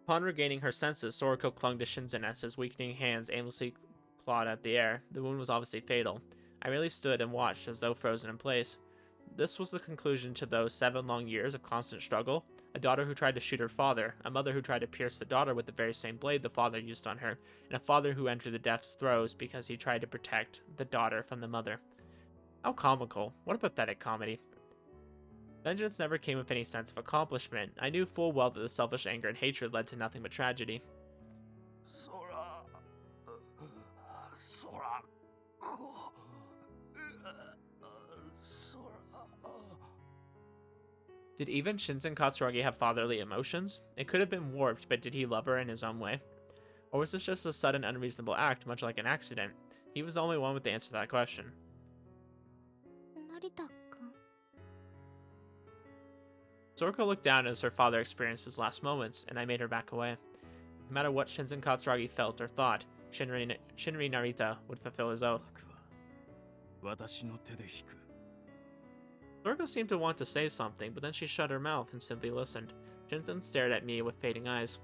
Upon regaining her senses, Sorako clung to Shinzen as his weakening hands aimlessly clawed at the air. The wound was obviously fatal. I merely stood and watched as though frozen in place. This was the conclusion to those 7 long years of constant struggle. A daughter who tried to shoot her father, a mother who tried to pierce the daughter with the very same blade the father used on her, and a father who entered the death's throes because he tried to protect the daughter from the mother. How comical. What a pathetic comedy. Vengeance never came with any sense of accomplishment. I knew full well that the selfish anger and hatred led to nothing but tragedy. Did even Shinzen Katsuragi have fatherly emotions? It could have been warped, but did he love her in his own way? Or was this just a sudden unreasonable act, much like an accident? He was the only one with the answer to that question. Narita-kun. Sorako looked down as her father experienced his last moments, and I made her back away. No matter what Shinzen Katsuragi felt or thought, Shinri Narita would fulfill his oath. Sorako seemed to want to say something, but then she shut her mouth and simply listened. Shinzen stared at me with fading eyes.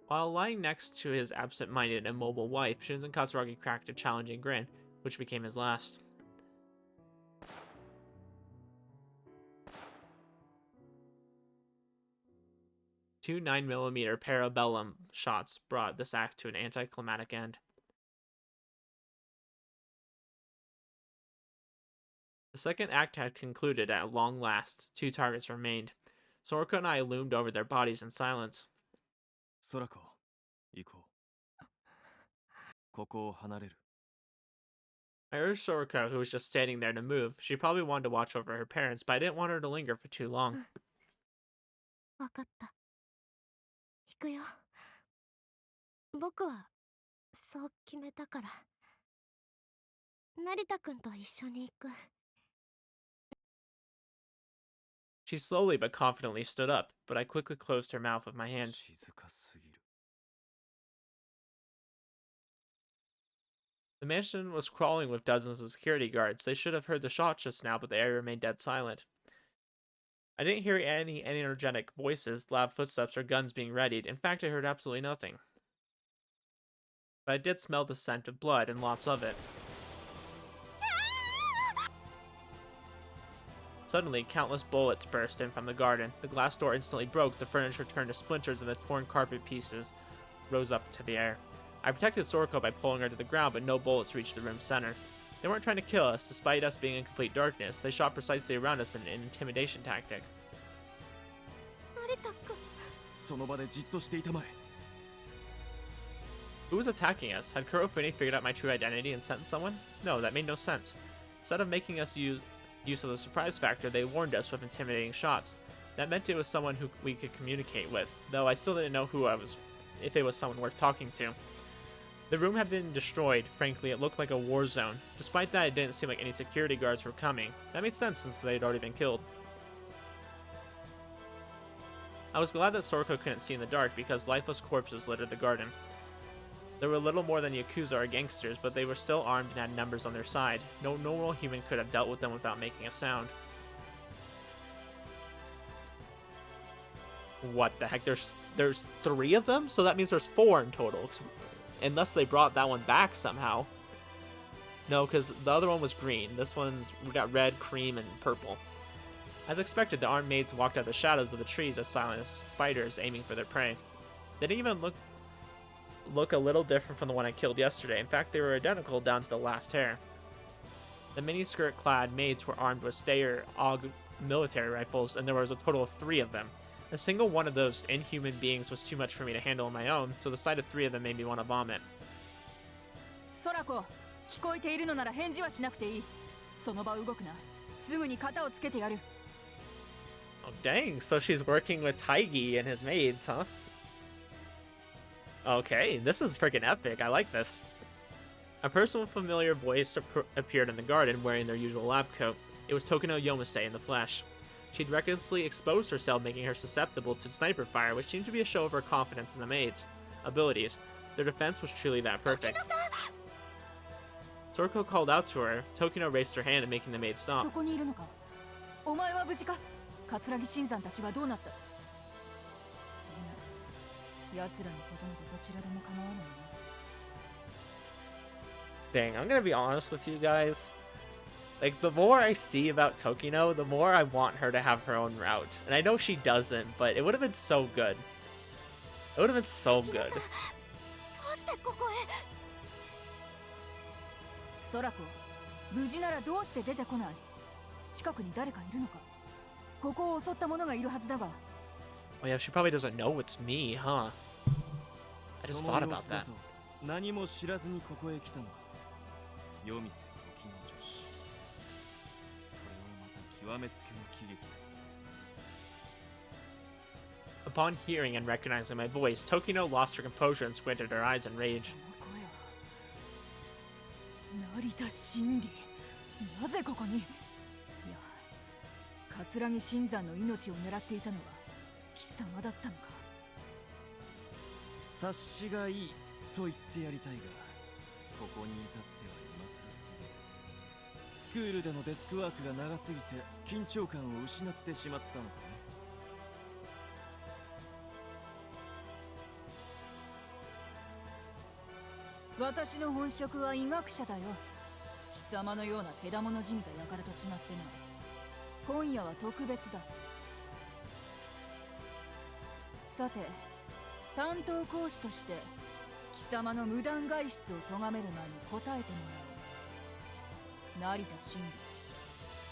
While lying next to his absent-minded and immobile wife, Shinzen Katsuragi cracked a challenging grin, which became his last. Two 9mm parabellum shots brought this act to an anticlimactic end. The second act had concluded at long last. 2 targets remained. Sorako and I loomed over their bodies in silence. Sorako, 行こう。ここを離れる。 I urged Sorako, who was just standing there, to move. She probably wanted to watch over her parents, but I didn't want her to linger for too long. わかった。行くよ。僕はそう決めたから。成田くんと一緒に行く。She slowly but confidently stood up, but I quickly closed her mouth with my hand. 静かすぎる。 The mansion was crawling with dozens of security guards. They should have heard the shots just now, but the area remained dead silent. I didn't hear any energetic voices, loud footsteps, or guns being readied. In fact, I heard absolutely nothing. but I did smell the scent of blood and lots of it. Suddenly, countless bullets burst in from the garden. The glass door instantly broke, the furniture turned to splinters, and the torn carpet pieces rose up to the air. I protected Sorako by pulling her to the ground, but no bullets reached the room's center. They weren't trying to kill us, despite us being in complete darkness. They shot precisely around us in an intimidation tactic. その場でじっとしていたまえ Who was attacking us? Had Kurofune figured out my true identity and sent someone? No, that made no sense. Instead of making us use of the surprise factor, they warned us with intimidating shots. That meant it was someone who we could communicate with, though I still didn't know if it was someone worth talking to. The room had been destroyed. Frankly, it looked like a war zone. Despite that, it didn't seem like any security guards were coming. That made sense since they had already been killed. I was glad that Sorako couldn't see in the dark because lifeless corpses littered the garden. There were little more than Yakuza or gangsters, but they were still armed and had numbers on their side. No normal human could have dealt with them without making a sound. What the heck? There's 3 of them? So that means there's 4 in total. Unless they brought that one back somehow. No, because the other one was green. We got red, cream, and purple. As expected, the armed maids walked out of the shadows of the trees as silent as spiders aiming for their prey. They didn't even look a little different from the one I killed yesterday. In fact, they were identical down to the last hair. The miniskirt-clad maids were armed with Steyr AUG military rifles, and there was a total of 3 of them. A single one of those inhuman beings was too much for me to handle on my own, so the sight of 3 of them made me want to vomit. Sorako, 聞こえているのなら返事はしなくていい。その場動くな。すぐに肩をつけてやる。 Oh dang, so she's working with Taigi and his maids, huh? Okay, this is freaking epic. I like this. A person with familiar voice appeared in the garden wearing their usual lab coat. It was Tokino Yomase in the flesh. She'd recklessly exposed herself, making her susceptible to sniper fire, which seemed to be a show of her confidence in the maids' abilities. Their defense was truly that perfect. Sorako called out to her. Tokino raised her hand, making the maid stop. そこにいるのか。お前は無事か。桂木新山たちはどうなった。いや、奴らのことなどどちらでも構わないよ。 Dang, I'm gonna be honest with you guys. Like, the more I see about Tokino, the more I want her to have her own route. And I know she doesn't, but it would have been so good. It would have been so good. ソラコ、無事ならどうして出てこない。近くに誰かいるのか。ここを襲った者がいるはずだが。 Oh yeah, she probably doesn't know it's me, huh? I just thought about that. 何も知らずにここへ来たのは夜店時の女子それはまた極めつけの喜劇だ Upon hearing and recognizing my voice, Tokino lost her composure and squinted her eyes in rage. 成田真理、なぜここに。いや、桂木新山の命を狙っていたのは貴様だったのか。察しがいいと言ってやりたいがここに至っては今更すぎるスクールでのデスクワークが長すぎて緊張感を失ってしまったのかね私の本職は医学者だよ。貴様のような手玉のじみた輩と違ってな。今夜は特別だ。さて、担当講師として貴様の無断外出を咎める前に答えてもらおう。成田真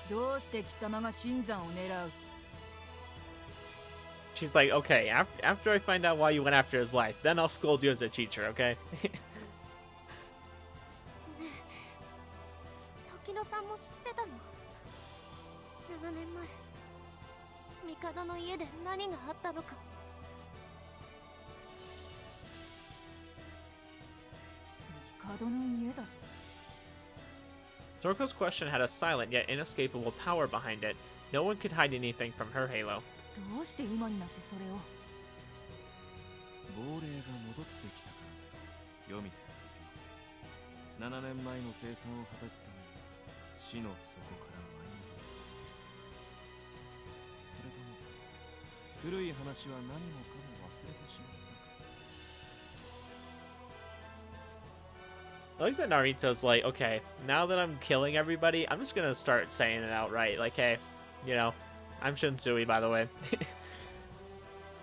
理、どうして貴様が新山を狙う？ She's like, okay, after I find out why you went after his life, then I'll scold you as a teacher, okay? 時野さんも知ってたの。7年前帝の家で何があったのか。帝の家だ。 Zorko's question had a silent yet inescapable power behind it. No one could hide anything from her halo. どうして今になってそれを。亡霊が戻ってきたからだよ夜店時の7年前の生産を果たすために死の底から舞い戻るそれとも古い話は何もかも忘れてしまったか I like that Narito's like, okay, now that I'm killing everybody, I'm just gonna start saying it outright. Like, hey, you know, I'm Shinsui, by the way.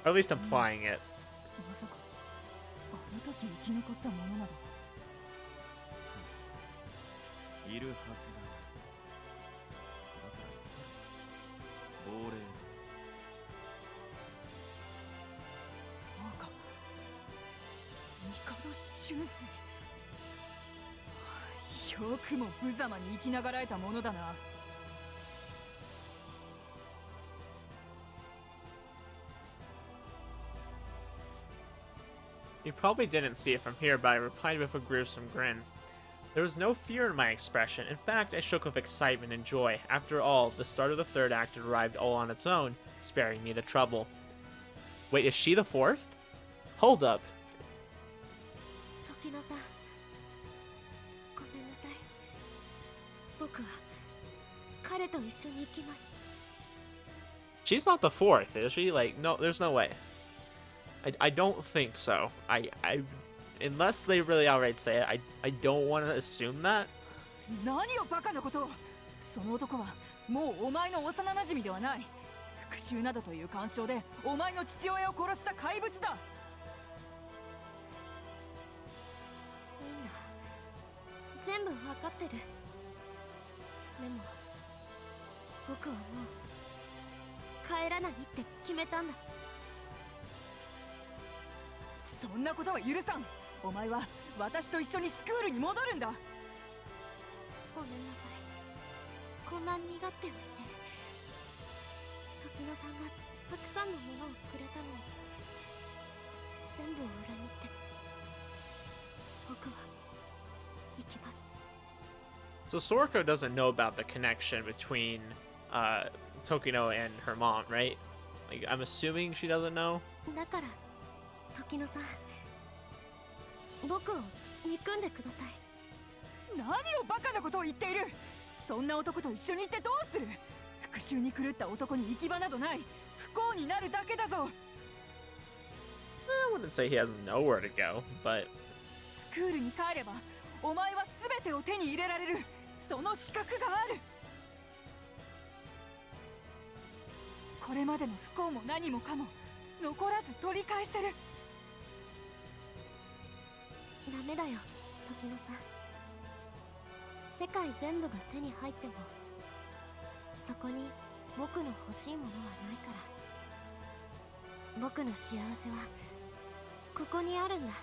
Or at least implying it. まさかあの時生き残ったものなど。そういるはずがだから亡霊そうか帝春水よくも無様に生きながらえたものだな。You probably didn't see it from here, but I replied with a gruesome grin. There was no fear in my expression. In fact, I shook with excitement and joy. After all, the start of the third act had arrived all on its own, sparing me the trouble. Wait, is she the fourth? Hold up. 時野さんごめんなさい。僕は彼と一緒に行きます。 She's not the fourth, is she? Like, no, there's no way. I don't think so. Unless they really outright say it, I don't want to assume that. 何をバカなことを。その男はもうお前の幼馴染ではない。復讐などという干渉でお前の父親を殺した怪物だ。いいんだ。全部わかってる。でも僕はもう帰らないって決めたんだ。そんなことは許さん。お前は私と一緒にスクールに戻るんだ。ごめんなさい。こんな身勝手をして。時野さんがたくさんのものをくれたのに全部を裏切って僕は行きます。 So Sorako doesn't know about the connection between Tokino and her mom, right? Like, I'm assuming she doesn't know. だから時野さん僕を憎んでください。何をバカなことを言っている。そんな男と一緒に行ってどうする。復讐に狂った男に行き場などない。不幸になるだけだぞ。 I wouldn't say he has nowhere to go, but スクールに帰ればお前は全てを手に入れられる。その資格がある。これまでの不幸も何もかも残らず取り返せる。ダメだよ時野さん。世界全部が手に入ってもそこに僕の欲しいものはないから。僕の幸せはここにあるんだ。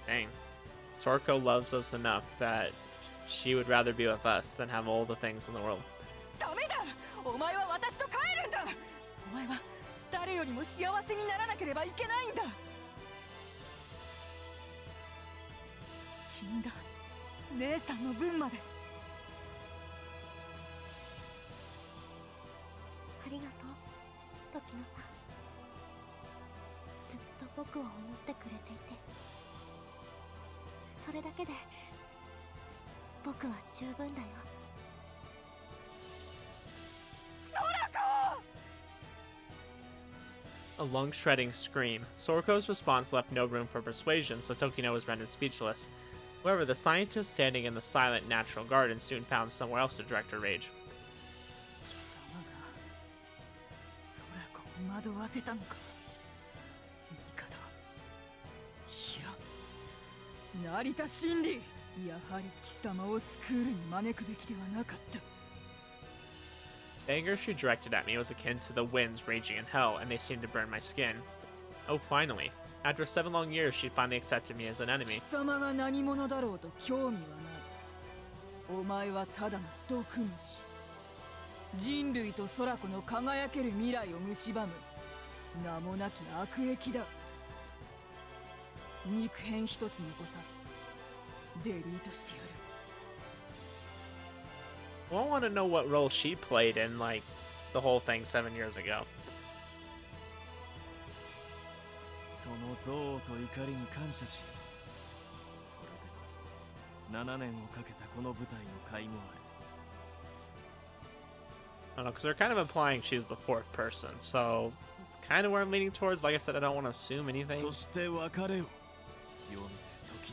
dang. Sorako loves us enough that she would rather be with us than have all the things in the world. ダメだ。お前は私と帰るんだ。お前は誰よりも幸せにならなければいけないんだ。死んだ姉さんの分まで。ありがとう時野さん。ずっと僕を思ってくれていてそれだけで僕は十分だよ。 A lung-shredding scream. Sorako's response left no room for persuasion, so Tokino was rendered speechless. However, the scientist standing in the silent natural garden soon found somewhere else to direct her rage. 貴様が空子を惑わせたのか。帝。いや、成田真理。やはり貴様をスクールに招くべきではなかった。 The anger she directed at me was akin to the winds raging in hell, and they seemed to burn my skin. Oh, finally. After 7 long years, she finally accepted me as an enemy. 貴様が何者だろうと興味はない。お前はただの毒虫。人類と空子の輝ける未来を蝕む名もなき悪役だ。肉片一つ残さずデリートしてやる。 Well, I want to know what role she played in, like, the whole thing 7 years ago. その憎悪と怒りに感謝しよう。それでこそ7年をかけたこの舞台の甲斐もある。 I don't know, because they're kind of implying she's the fourth person, so it's kind of where I'm leaning towards. Like I said, I don't want to assume anything. そして別れよ。清水時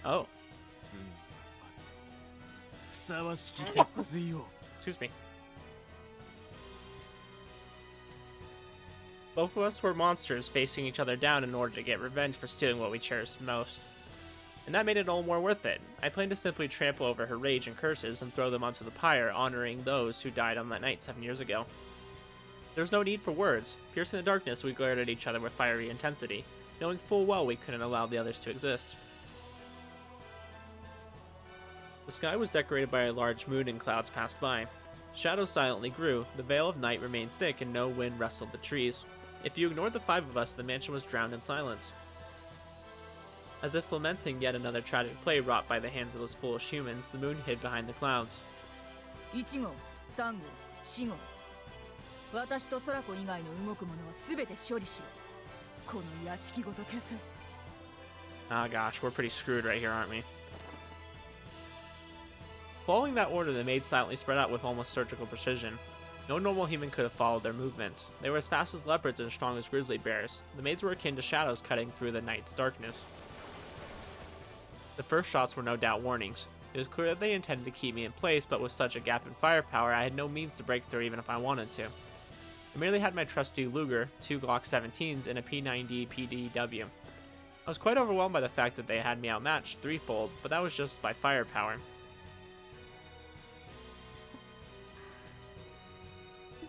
の Oh, 罪の罰をふさわしき鉄槌を excuse me. Both of us were monsters facing each other down in order to get revenge for stealing what we cherished most. And that made it all more worth it. I planned to simply trample over her rage and curses and throw them onto the pyre, honoring those who died on that night 7 years ago. There was no need for words. Piercing the darkness, we glared at each other with fiery intensity, knowing full well we couldn't allow the others to exist. The sky was decorated by a large moon and clouds passed by. Shadows silently grew, the veil of night remained thick and no wind rustled the trees. If you ignored the 5 of us, the mansion was drowned in silence. As if lamenting yet another tragic play wrought by the hands of those foolish humans, the moon hid behind the clouds. 1号、3号、4号。私と空子以外の動くものは全て処理しろ。この屋敷ごと消せ。Ah gosh, we're pretty screwed right here, aren't we? Following that order, the maids silently spread out with almost surgical precision. No normal human could have followed their movements. They were as fast as leopards and strong as grizzly bears. The maids were akin to shadows cutting through the night's darkness. The first shots were no doubt warnings. It was clear that they intended to keep me in place, but with such a gap in firepower, I had no means to break through even if I wanted to. I merely had my trusty Luger, 2 Glock 17s, and a P90 PDW. I was quite overwhelmed by the fact that they had me outmatched threefold, but that was just by firepower.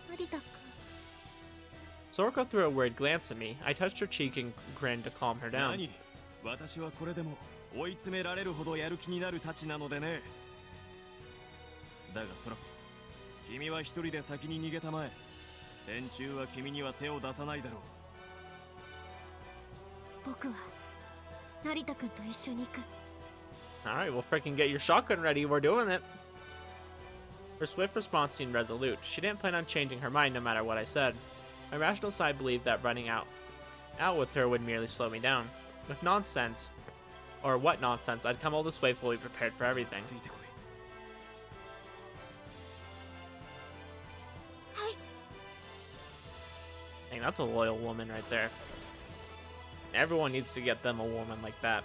Narita-kun. Sorako threw a worried glance at me. I touched her cheek and grinned to calm her down. 何私はこれでも追い詰められるほどやる気になるたちなのでね。だがそら君は一人で先に逃げたまえ。連中は君には手を出さないだろう。僕は成田君と一緒に行く。 Alright, well freaking get your shotgun ready, we're doing it. Her swift response seemed resolute. She didn't plan on changing her mind no matter what I said. My rational side believed that running out with her would merely slow me down. With nonsense, or what nonsense, I'd come all this way fully prepared for everything. ついてこい。Dang, that's a loyal woman right there. Everyone needs to get them a woman like that.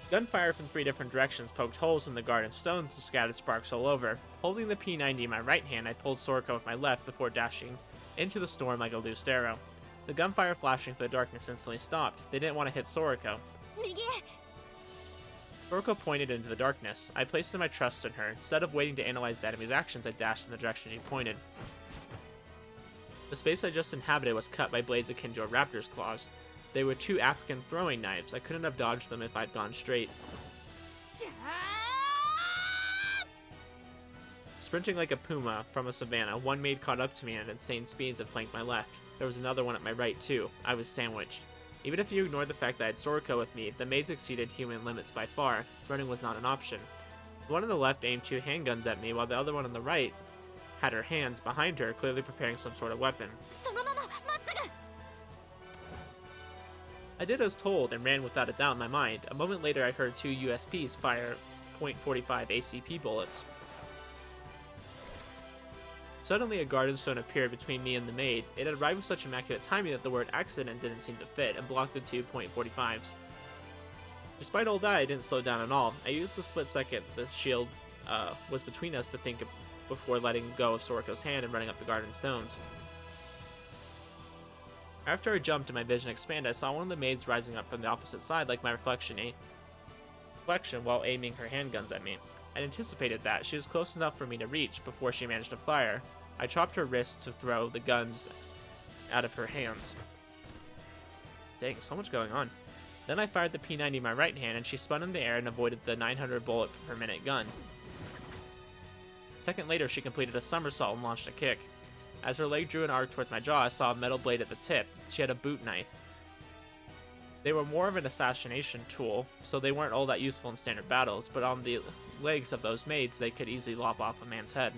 Gunfire from 3 different directions poked holes in the garden stones and scattered sparks all over. Holding the P90 in my right hand, I pulled Sorako with my left before dashing into the storm like a loose arrow. The gunfire flashing through the darkness instantly stopped. They didn't want to hit Sorako. Sorako pointed into the darkness. I placed my trust in her. Instead of waiting to analyze the enemy's actions, I dashed in the direction she pointed. The space I just inhabited was cut by blades akin to a raptor's claws. They were 2 African throwing knives. I couldn't have dodged them if I'd gone straight. Sprinting like a puma from a savannah, one maid caught up to me at insane speeds and flanked my left. There was another one at my right too. I was sandwiched. Even if you ignored the fact that I had Sorako with me, the maids exceeded human limits by far. Running was not an option. The one on the left aimed 2 handguns at me, while the other one on the right had her hands behind her, clearly preparing some sort of weapon. I did as told and ran without a doubt in my mind. A moment later, I heard 2 USPs fire .45 ACP bullets. Suddenly, a garden stone appeared between me and the maid. It had arrived with such immaculate timing that the word accident didn't seem to fit and blocked the 2 .45s. Despite all that, I didn't slow down at all. I used the split second the shield was between us to think before letting go of Sorako's hand and running up the garden stones. After I jumped and my vision expanded, I saw one of the maids rising up from the opposite side like my reflection while aiming her handguns at me. I anticipated that. She was close enough for me to reach before she managed to fire. I chopped her wrist to throw the guns out of her hands. Dang, so much going on. Then I fired the P90 in my right hand and she spun in the air and avoided the 900 bullet per minute gun. A second later, she completed a somersault and launched a kick. As her leg drew an arc towards my jaw, I saw a metal blade at the tip. She had a boot knife. They were more of an assassination tool, so they weren't all that useful in standard battles, but on the legs of those maids, they could easily lop off a man's head.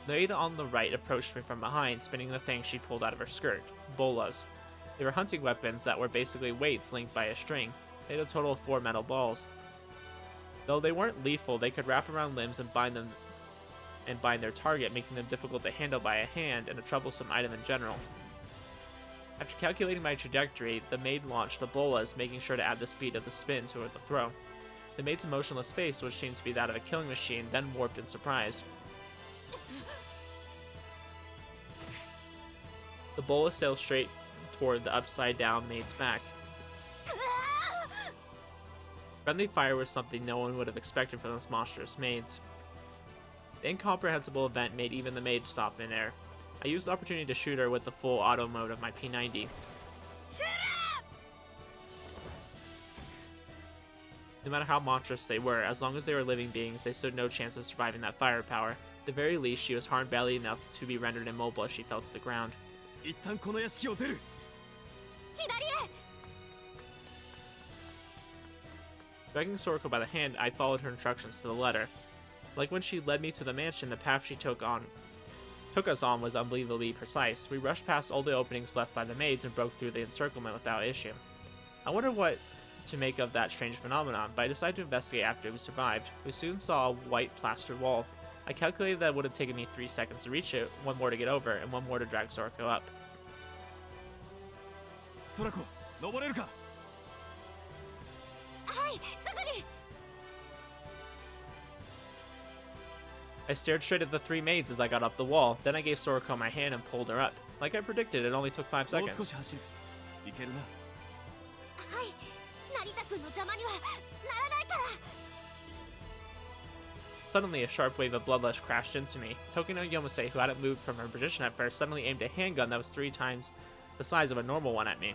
The maid on the right approached me from behind, spinning the thing she pulled out of her skirt. Bolas. They were hunting weapons that were basically weights linked by a string. They had a total of 4 metal balls. Though they weren't lethal, they could wrap around limbs and bind their target, making them difficult to handle by a hand and a troublesome item in general. After calculating my trajectory, the maid launched the bolas, making sure to add the speed of the spin to the throw. The maid's emotionless face, which seemed to be that of a killing machine, then warped in surprise. The bola sailed straight toward the upside-down maid's back. Friendly fire was something no one would have expected from those monstrous maids. The incomprehensible event made even the maid stop midair. I used the opportunity to shoot her with the full auto mode of my P90. Shut up! No matter how monstrous they were, as long as they were living beings, they stood no chance of surviving that firepower. At the very least, she was harmed badly enough to be rendered immobile as she fell to the ground. 一旦この屋敷を出る。左へ! Dragging Sorako by the hand, I followed her instructions to the letter. Like when she led me to the mansion, the path she took us on was unbelievably precise. We rushed past all the openings left by the maids and broke through the encirclement without issue. I wondered what to make of that strange phenomenon, but I decided to investigate after we survived. We soon saw a white plastered wall. I calculated that it would have taken me 3 seconds to reach it, 1 more to get over, and 1 more to drag Sorako up. ソラコ、登れるか。はい、すぐに! I stared straight at the 3 maids as I got up the wall. Then I gave Sorako my hand and pulled her up. Like I predicted, it only took 5 もう seconds. 少し走る。いけるな。はい、成田君の邪魔にはならないから! Suddenly, a sharp wave of bloodlust crashed into me. Tokino Yomase, who hadn't moved from her position at first, suddenly aimed a handgun that was 3 times the size of a normal one at me.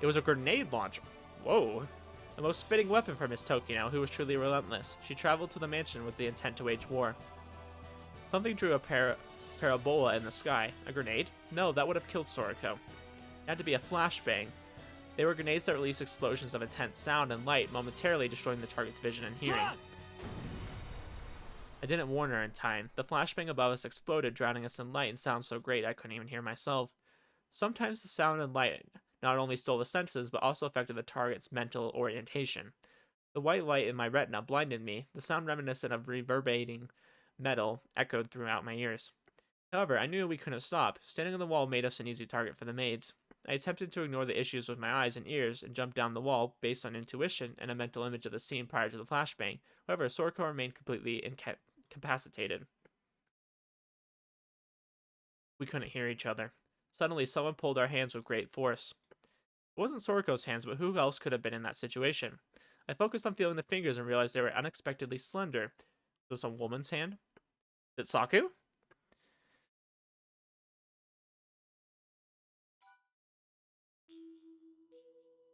It was a grenade launcher. Whoa. The most fitting weapon for Miss Tokino, who was truly relentless. She traveled to the mansion with the intent to wage war. Something drew a parabola in the sky. A grenade? No, that would have killed Sorako. It had to be a flashbang. They were grenades that released explosions of intense sound and light, momentarily destroying the target's vision and hearing. I didn't warn her in time. The flashbang above us exploded, drowning us in light and sound so great I couldn't even hear myself. Sometimes the sound and light not only stole the senses, but also affected the target's mental orientation. The white light in my retina blinded me. The sound reminiscent of reverberating metal echoed throughout my ears. However, I knew we couldn't stop. Standing on the wall made us an easy target for the maids. I attempted to ignore the issues with my eyes and ears and jumped down the wall based on intuition and a mental image of the scene prior to the flashbang. However, Sorako remained completely incapacitated. We couldn't hear each other. Suddenly, someone pulled our hands with great force. It wasn't Sorako's hands, but who else could have been in that situation? I focused on feeling the fingers and realized they were unexpectedly slender. Was this a woman's hand? Is it Saku?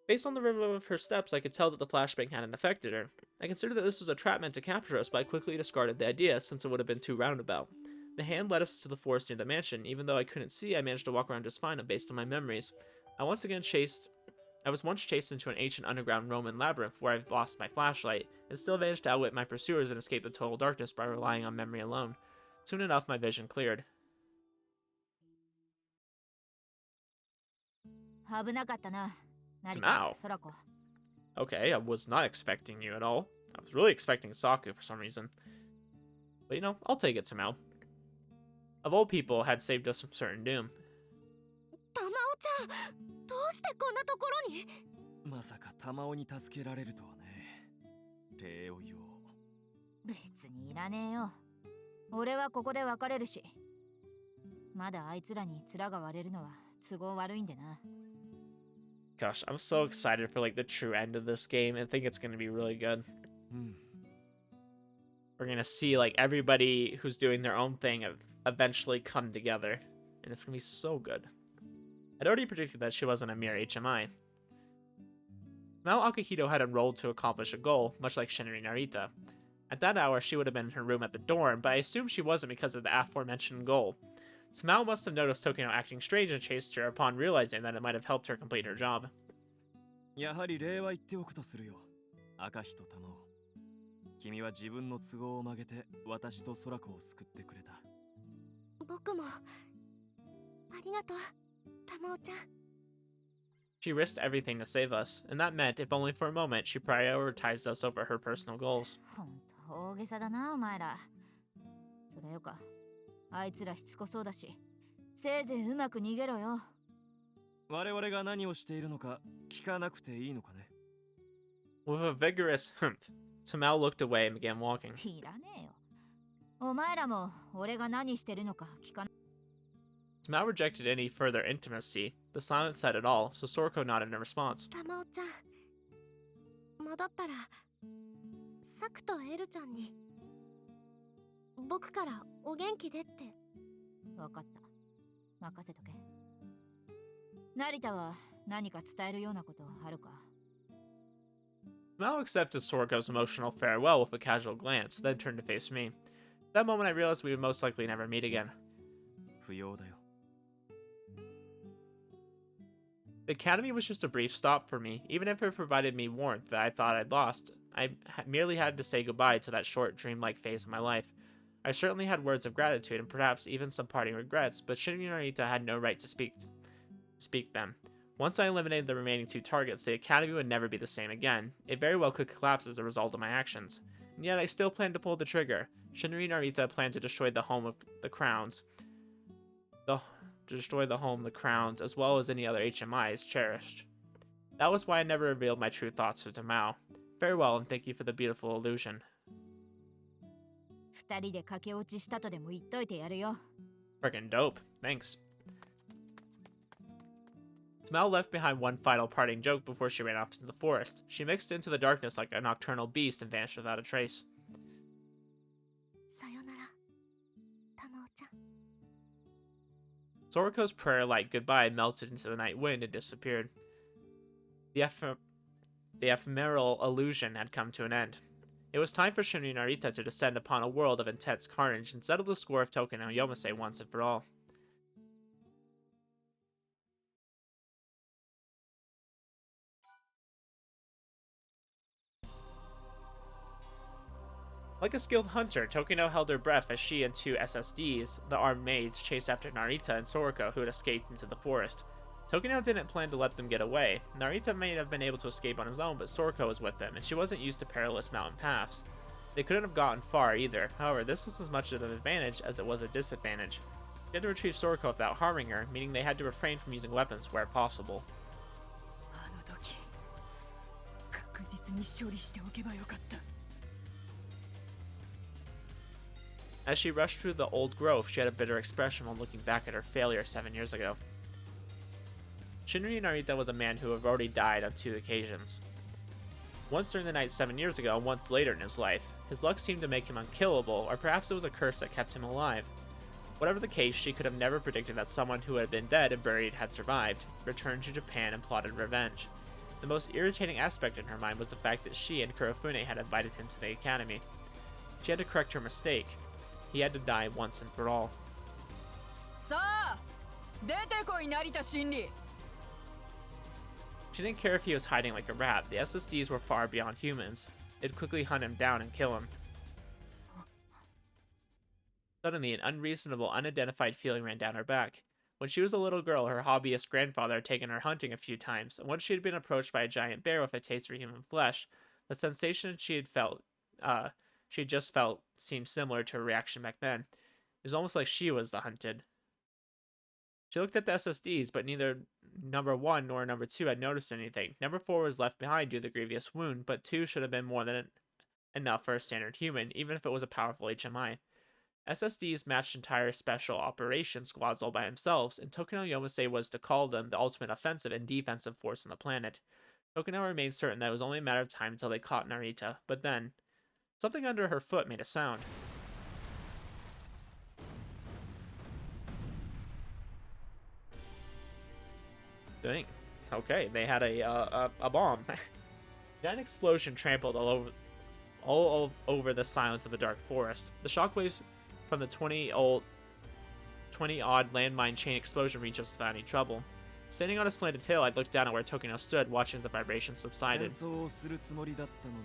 Based on the rhythm of her steps, I could tell that the flashbang hadn't affected her. I considered that this was a trap meant to capture us, but I quickly discarded the idea, since it would have been too roundabout. The hand led us to the forest near the mansion. Even though I couldn't see, I managed to walk around just fine based on my memories. I was once chased into an ancient underground Roman labyrinth where I lost my flashlight, and still managed to outwit my pursuers and escape the total darkness by relying on memory alone. Soon enough, my vision cleared. 危なかったな。Now. ソラコ。 Okay, I was not expecting you at all. I was really expecting Saku for some reason. But you know, I'll take it, Tamao. Of all people, had saved us from certain doom. 玉緒ちゃん、どうしてこんなところに? まさか玉緒に助けられるとはね。礼を言おう。別にいらねえよ。俺はここで別れるし。まだあいつらに面が割れるのは都合悪いんでな。Gosh, I'm so excited for like the true end of this game. I think it's going to be really good. We're going to see like everybody who's doing their own thing eventually come together. And it's going to be so good. I'd already predicted that she wasn't a mere HMI. Mao Akihito had enrolled to accomplish a goal, much like Shinri Narita. At that hour, she would have been in her room at the dorm, but I assumed she wasn't because of the aforementioned goal. So Mao must have noticed Tokino acting strange and chased her upon realizing that it might have helped her complete her job. やはり礼は言っておくとするよ。明石と玉緒。君は自分の都合を曲げて私と空子を救ってくれた。僕もありがとう、玉緒ちゃん。She risked everything to save us, and that meant, if only for a moment, she prioritized us over her personal goals. ほんと大げさだなお前ら。それよか。あいつらしつこそうだし、せいぜいうまく逃げろよ。我々が何をしているのか聞かなくていいのかね。 With a vigorous humph, Tamao looked away and began walking. いらねえよ。お前らも俺が何してるのか聞かな。Tamao rejected any further intimacy. The silence said it all, so Sorako nodded in response. 玉緒ちゃん戻ったらサクとエルちゃんに僕からお元気でって。わかった。任せとけ。成田は何か伝えるようなことあるか？ Tamao accepted Sorako's emotional farewell with a casual glance, then turned to face me. At that moment I realized we would most likely never meet again. 不要だよ。 The academy was just a brief stop for me, even if it provided me warmth that I thought I'd lost. I merely had to say goodbye to that short, dreamlike phase of my life. I certainly had words of gratitude and perhaps even some parting regrets, but Shinrin Narita had no right to speak them. Once I eliminated the remaining 2 targets, the academy would never be the same again. It very well could collapse as a result of my actions. And yet I still planned to pull the trigger. Shinrin Narita planned to destroy the home of the crowns. The crowns, as well as any other HMIs cherished. That was why I never revealed my true thoughts to Tamao. Farewell, and thank you for the beautiful illusion. 2人で駆け落ちしたとでも言っといてやるよ。 Frickin' dope. Thanks. Tamao left behind one final parting joke before she ran off into the forest. She mixed into the darkness like a nocturnal beast and vanished without a trace. さよなら玉緒ちゃん。 Sorako's prayer-like goodbye melted into the night wind and disappeared. The ephemeral illusion had come to an end. It was time for Shinrin Narita to descend upon a world of intense carnage and settle the score of Tokyo Yomase once and for all. Like a skilled hunter, Tokino held her breath as she and 2 SSDs, the armed maids, chased after Narita and Sorako, who had escaped into the forest. Tokino didn't plan to let them get away. Narita may have been able to escape on his own, but Sorako was with them, and she wasn't used to perilous mountain paths. They couldn't have gotten far either. However, this was as much of an advantage as it was a disadvantage. They had to retrieve Sorako without harming her, meaning they had to refrain from using weapons where possible. あの時確実に処理しておけばよかった。 As she rushed through the old grove, she had a bitter expression when looking back at her failure 7 years ago. Shinrin Narita was a man who had already died on 2 occasions. Once during the night 7 years ago, and once later in his life. His luck seemed to make him unkillable, or perhaps it was a curse that kept him alive. Whatever the case, she could have never predicted that someone who had been dead and buried had survived, returned to Japan, and plotted revenge. The most irritating aspect in her mind was the fact that she and Kurofune had invited him to the academy. She had to correct her mistake. He had to die once and for all. さあ、出てこい成田真理。 She didn't care if he was hiding like a rat. The SSDs were far beyond humans. They'd quickly hunt him down and kill him. Suddenly, an unreasonable, unidentified feeling ran down her back. When she was a little girl, her hobbyist grandfather had taken her hunting a few times, and once she had been approached by a giant bear with a taste for human flesh, the sensation she had just felt seemed similar to her reaction back then. It was almost like she was the hunted. She looked at the SSDs, but neither number 1 nor number 2 had noticed anything. Number 4 was left behind due to the grievous wound, but 2 should have been more than enough for a standard human, even if it was a powerful HMI. SSDs matched entire special operations squads all by themselves, and Tokyo Yomase was to call them the ultimate offensive and defensive force on the planet. Tokyo remained certain that it was only a matter of time until they caught Narita, but then, something under her foot made a sound. Dang. Okay, they had a bomb. Giant explosion trampled all over the silence of the dark forest. The shockwaves from the 20-odd landmine chain explosion reached us without any trouble. Standing on a slanted hill, I looked down at where Tokino stood, watching as the vibrations subsided. 戦争をするつもりだったのな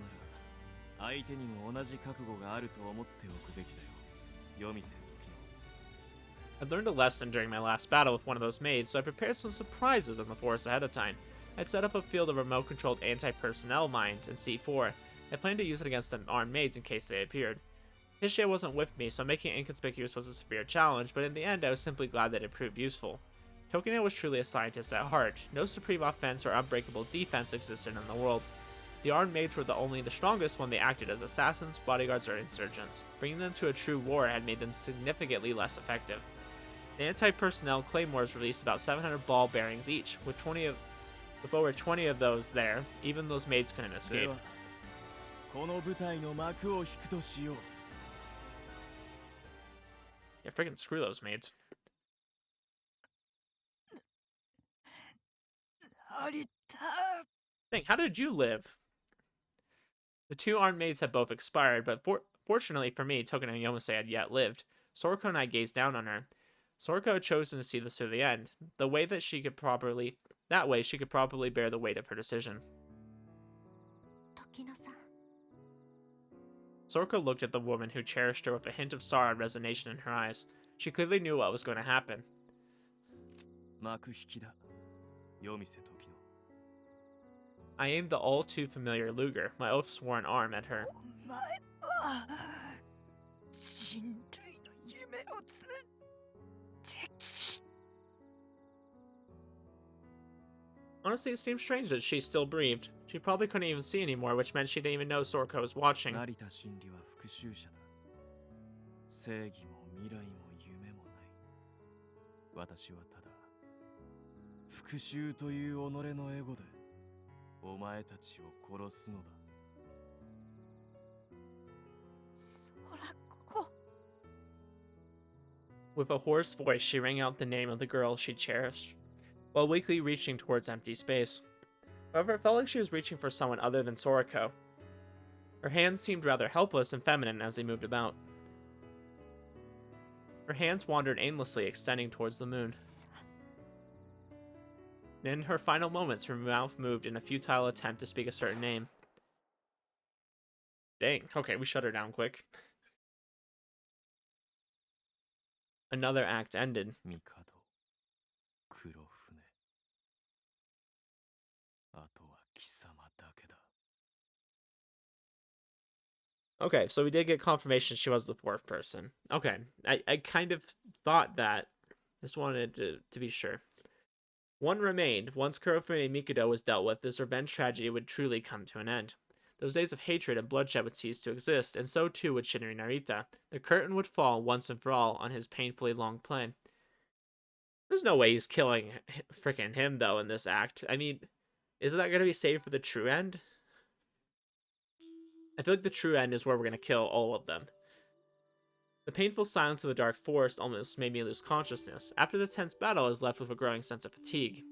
ら、相手にも同じ覚悟があると思っておくべきだよ。夜店時の。 I learned a lesson during my last battle with one of those maids, so I prepared some surprises in the forest ahead of time. I'd set up a field of remote-controlled anti-personnel mines in C4. I planned to use it against the armed maids in case they appeared. Hishiya wasn't with me, so making it inconspicuous was a severe challenge, but in the end I was simply glad that it proved useful. Tokino was truly a scientist at heart. No supreme offense or unbreakable defense existed in the world. The armed maids were only the strongest when they acted as assassins, bodyguards, or insurgents. Bringing them to a true war had made them significantly less effective. The anti-personnel claymores released about 700 ball bearings each, with over 20 of those there. Even those maids couldn't escape. この舞台の幕を引くとしよう。 Yeah, freaking screw those maids. Dang, how did you live? The two armed maids had both expired, but fortunately for me, Tokino Yomase had yet lived. Sorako and I gazed down on her. Sorako had chosen to see this through the end. That way she could properly bear the weight of her decision. Tokino-san. Sorako looked at the woman who cherished her with a hint of sorrow and resignation in her eyes. She clearly knew what was going to happen. 幕引きだ。夜見せ時の。 I aimed the all too familiar Luger, my oath-sworn arm, at her. Honestly, it seems strange that she still breathed. She probably couldn't even see anymore, which meant she didn't even know Sorako was watching. 成田真理は復讐者だ。正義も未来も夢もない。私はただ復讐という己のエゴでお前たちを殺すのだ。Sorako. With a hoarse voice, she rang out the name of the girl she cherished, while weakly reaching towards empty space. However, it felt like she was reaching for someone other than Sorako. Her hands seemed rather helpless and feminine as they moved about. Her hands wandered aimlessly, extending towards the moon. In her final moments, her mouth moved in a futile attempt to speak a certain name. Dang, okay, we shut her down quick. Another act ended. 帝、黒船。あとは貴様だけだ。 Okay, so we did get confirmation she was the fourth person. Okay, I kind of thought that. Just wanted to be sure. One remained. Once Kurofune Mikado was dealt with, this revenge tragedy would truly come to an end. Those days of hatred and bloodshed would cease to exist, and so too would Shinri Narita. The curtain would fall once and for all on his painfully long play. There's no way he's killing frickin' him, though, in this act. I mean, isn't that going to be saved for the true end? I feel like the true end is where we're going to kill all of them. The painful silence of the dark forest almost made me lose consciousness. After the tense battle, I was left with a growing sense of fatigue.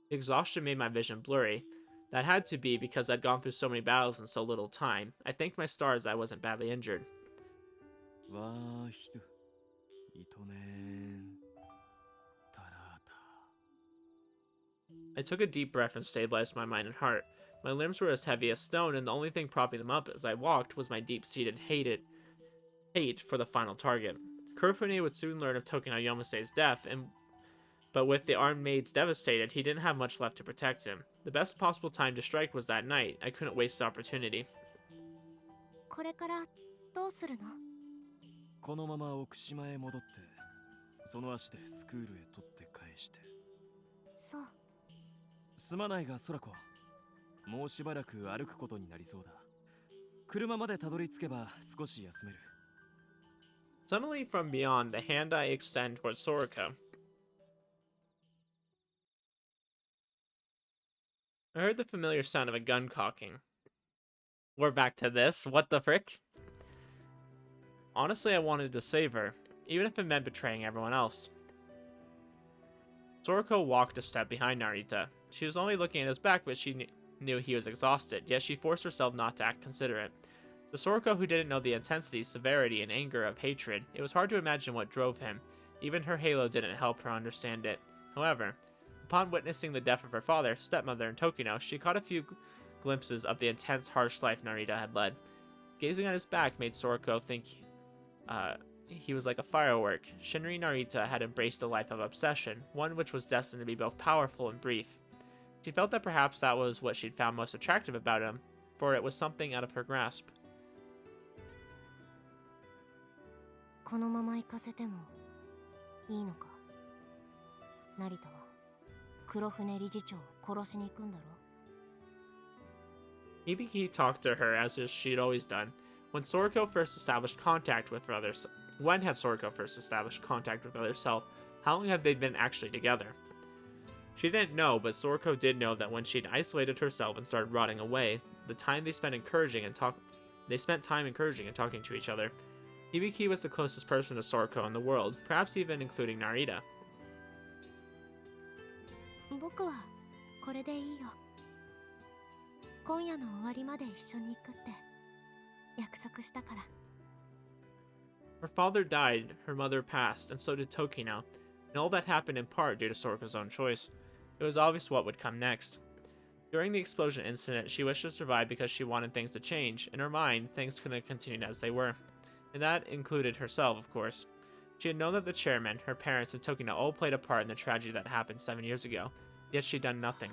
The exhaustion made my vision blurry. That had to be because I'd gone through so many battles in so little time. I thanked my stars I wasn't badly injured. わーひと、いとねん、たらた。 I took a deep breath and stabilized my mind and heart. My limbs were as heavy as stone, and the only thing propping them up as I walked was my deep-seated hate for the final target. Kurofune would soon learn of Tokino Yomase's death, but with the armed maids devastated, he didn't have much left to protect him. The best possible time to strike was that night. I couldn't waste the opportunity. これからどうするの？このまま奥島へ戻って、その足でスクールへ取って返して。そう。すまないが空子、もうしばらく歩くことになりそうだ。車までたどり着けば少し休める。Suddenly from beyond, the hand I extend towards Sorako. I heard the familiar sound of a gun cocking. We're back to this. What the frick? Honestly, I wanted to save her, even if it meant betraying everyone else. Sorako walked a step behind Narita. She was only looking at his back, but she knew he was exhausted, yet she forced herself not to act considerate. To Sorako, who didn't know the intensity, severity, and anger of hatred, it was hard to imagine what drove him. Even her halo didn't help her understand it. However, upon witnessing the death of her father, stepmother, and Tokino, she caught a few glimpses of the intense, harsh life Narita had led. Gazing at his back made Sorako think he was like a firework. Shinri Narita had embraced a life of obsession, one which was destined to be both powerful and brief. She felt that perhaps that was what she'd found most attractive about him, for it was something out of her grasp. このまま行かせてもいいのか？成田は黒船理事長を殺しに行くんだろ。 Hibiki talked to her as she'd always done. When had Sorako first established contact with her other self, how long had they been actually together? She didn't know, but Sorako did know that when she'd isolated herself and started rotting away, they spent time encouraging and talking to each other. Hibiki was the closest person to Sorako in the world, perhaps even including Narita. 僕はこれでいいよ。今夜の終わりまで一緒に行くって約束したから。 Her father died, her mother passed, and so did Tokino, and all that happened in part due to Sorako's own choice. It was obvious what would come next. During the explosion incident, she wished to survive because she wanted things to change. In her mind, things couldn't have continued as they were. And that included herself, of course. She had known that the chairman, her parents, and Tokino all played a part in the tragedy that happened 7 years ago, yet she'd done nothing.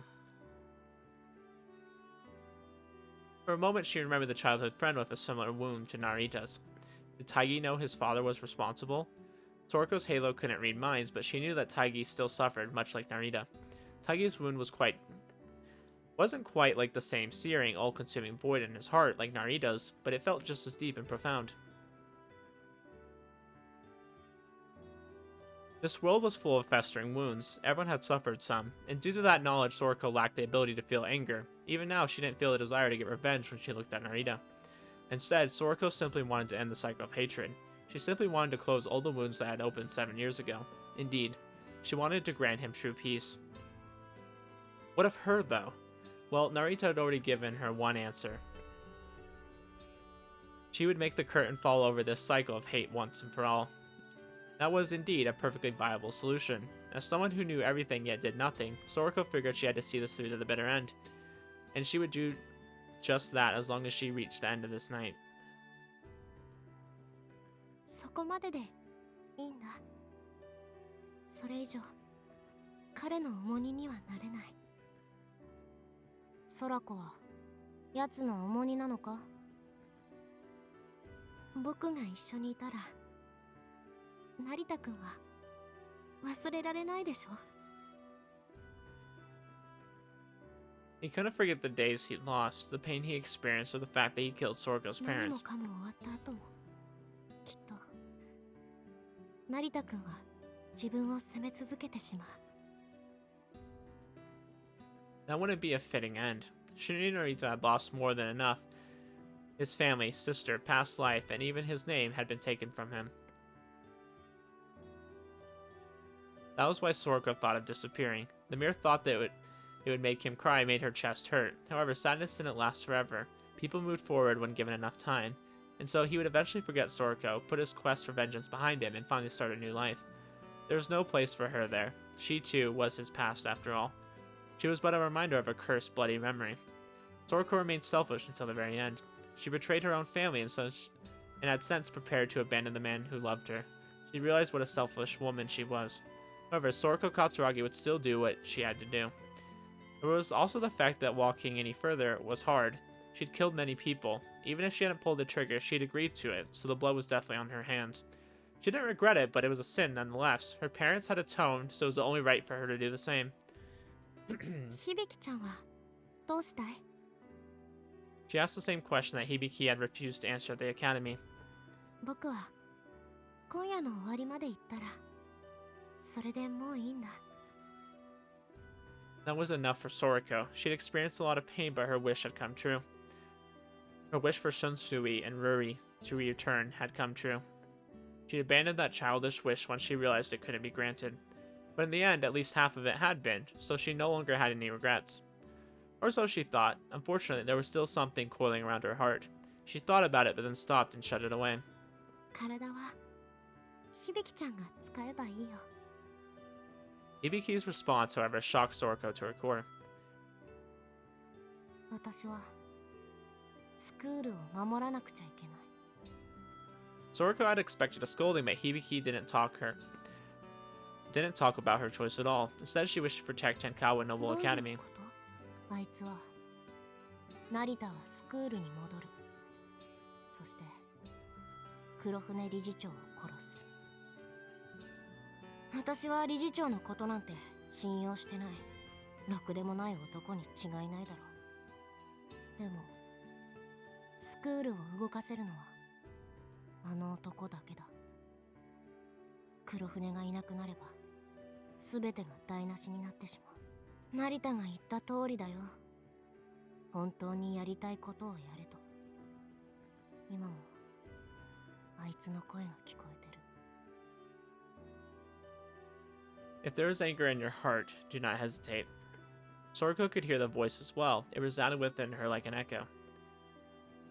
For a moment, she remembered the childhood friend with a similar wound to Narita's. Did Taigi know his father was responsible? Sorako's halo couldn't read minds, but she knew that Taigi still suffered, much like Narita. Taigi's wound wasn't quite like the same searing, all-consuming void in his heart like Narita's, but it felt just as deep and profound. This world was full of festering wounds. Everyone had suffered some, and due to that knowledge, Sorako lacked the ability to feel anger. Even now, she didn't feel a desire to get revenge when she looked at Narita. Instead, Sorako simply wanted to end the cycle of hatred. She simply wanted to close all the wounds that had opened 7 years ago. Indeed, she wanted to grant him true peace. What of her, though? Well, Narita had already given her one answer. She would make the curtain fall over this cycle of hate once and for all. That was indeed a perfectly viable solution. As someone who knew everything yet did nothing, Sorako figured she had to see this through to the bitter end. And she would do just that as long as she reached the end of this night. そこまででいいんだ。それ以上彼の重荷にはなれない。空子は奴の重荷なのか？僕が一緒にいたら成田くんは忘れられないでしょ。 He couldn't forget the days he'd lost, the pain he experienced, or the fact that he killed Soraka's 何も parents. かも終わった後もきっと成田くんは自分を責め続けてしまう。 That wouldn't be a fitting end. Shinrin Narita had lost more than enough. His family, sister, past life, and even his name had been taken from him. That was why Sorako thought of disappearing. The mere thought that it would make him cry made her chest hurt. However, sadness didn't last forever. People moved forward when given enough time, and so he would eventually forget Sorako, put his quest for vengeance behind him, and finally start a new life. There was no place for her there. She, too, was his past after all. She was but a reminder of a cursed, bloody memory. Sorako remained selfish until the very end. She betrayed her own family and had since prepared to abandon the man who loved her. She realized what a selfish woman she was. However, Sorako Katsuragi would still do what she had to do. There was also the fact that walking any further was hard. She'd killed many people. Even if she hadn't pulled the trigger, she'd agreed to it, so the blood was definitely on her hands. She didn't regret it, but it was a sin nonetheless. Her parents had atoned, so it was only right for her to do the same. 響ちゃんはどうしたい？ She asked the same question that Hibiki had refused to answer at the academy. 僕は今夜の終わりまで行ったらそれでもういいんだ。 That was enough for Sorako. She'd experienced a lot of pain, but her wish had come true. Her wish for Shunsui and Ruri to return had come true. She abandoned that childish wish once she realized it couldn't be granted. But in the end, at least half of it had been, so she no longer had any regrets. Or so she thought. Unfortunately, there was still something coiling around her heart. She thought about it, but then stopped and shut it away. 体は響ちゃんが使えばいいよ。 Hibiki's response, however, shocked Sorako to her core. 私はスクールを守らなくちゃいけない。 Sorako had expected a scolding, but Hibiki didn't talk about her choice at all. Instead, she wished to protect Tenkawa Noble どういう Academy. こと？あいつは成田はスクールに戻る。そして黒船理事長を殺す。私は理事長のことなんて信用してないろくでもない男に違いないだろう。でもスクールを動かせるのはあの男だけだ。黒船がいなくなれば全てが台無しになってしまう。成田が言った通りだよ。本当にやりたいことをやれと。今もあいつの声が聞こえてる。 If there is anger in your heart, do not hesitate. Sorako could hear the voice as well. It resounded within her like an echo.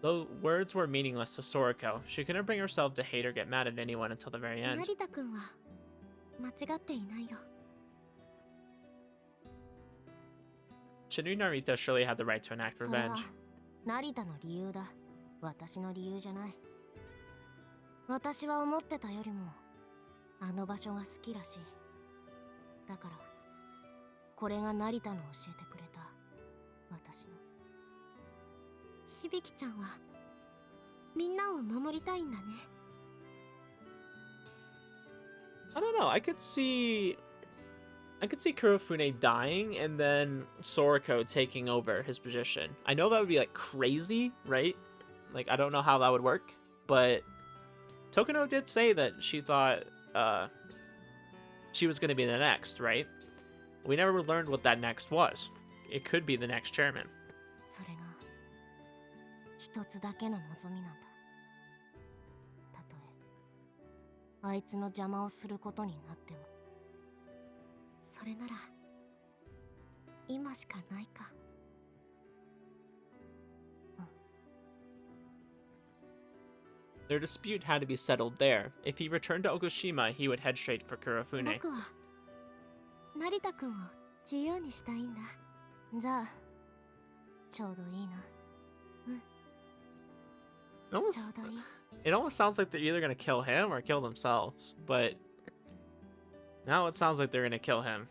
Though words were meaningless to Sorako, she couldn't bring herself to hate or get mad at anyone until the very end. 成田くんは間違っていないよ。 Shinui Narita surely had the right to enact それは revenge. 成田の理由だ。私の理由じゃない。私は思ってたよりもあの場所が好きらしい。だからこれが成田の教えてくれた私の。響ちゃんはみんなを守りたいんだね。 I don't know. I could see Kurofune dying and then Sorako taking over his position. I know that would be like crazy, right? Like I don't know how that would work, but Tokuno did say that she thought she was going to be the next, right? We never learned what that next was. It could be the next chairman. それが一つだけの望みなんだ。たとえあいつの邪魔をすることになっても、それなら今しかないか。Their dispute had to be settled there. If he returned to Okushima, he would head straight for Kurofune. 僕は成田くんを自由にしたいんだ。じゃあちょうどいいな。 It almost, it almost sounds like they're either going to kill him or kill themselves, but now it sounds like they're going to kill him.